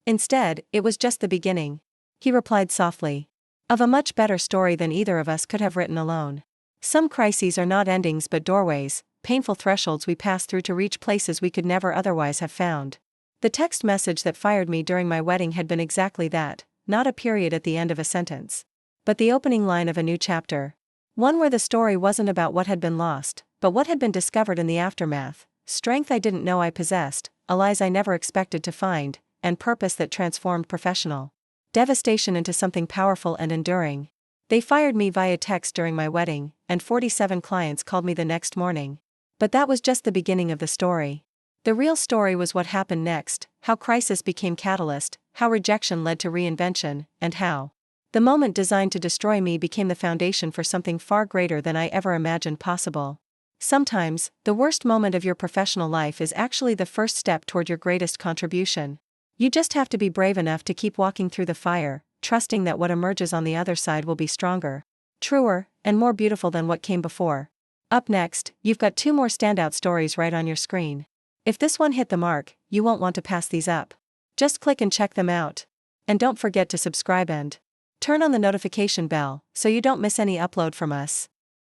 Instead, it was just the beginning. He replied softly. Of a much better story than either of us could have written alone. Some crises are not endings but doorways, painful thresholds we pass through to reach places we could never otherwise have found. The text message that fired me during my wedding had been exactly that, not a period at the end of a sentence, but the opening line of a new chapter. One where the story wasn't about what had been lost, but what had been discovered in the aftermath: strength I didn't know I possessed, allies I never expected to find, and purpose that transformed professional devastation into something powerful and enduring. They fired me via text during my wedding, and 47 clients called me the next morning. But that was just the beginning of the story. The real story was what happened next: how crisis became catalyst, how rejection led to reinvention, and how the moment designed to destroy me became the foundation for something far greater than I ever imagined possible. Sometimes, the worst moment of your professional life is actually the first step toward your greatest contribution. You just have to be brave enough to keep walking through the fire, trusting that what emerges on the other side will be stronger, truer, and more beautiful than what came before. Up next, you've got 2 more standout stories right on your screen. If this one hit the mark, you won't want to pass these up. Just click and check them out. And don't forget to subscribe and turn on the notification bell so you don't miss any upload from us.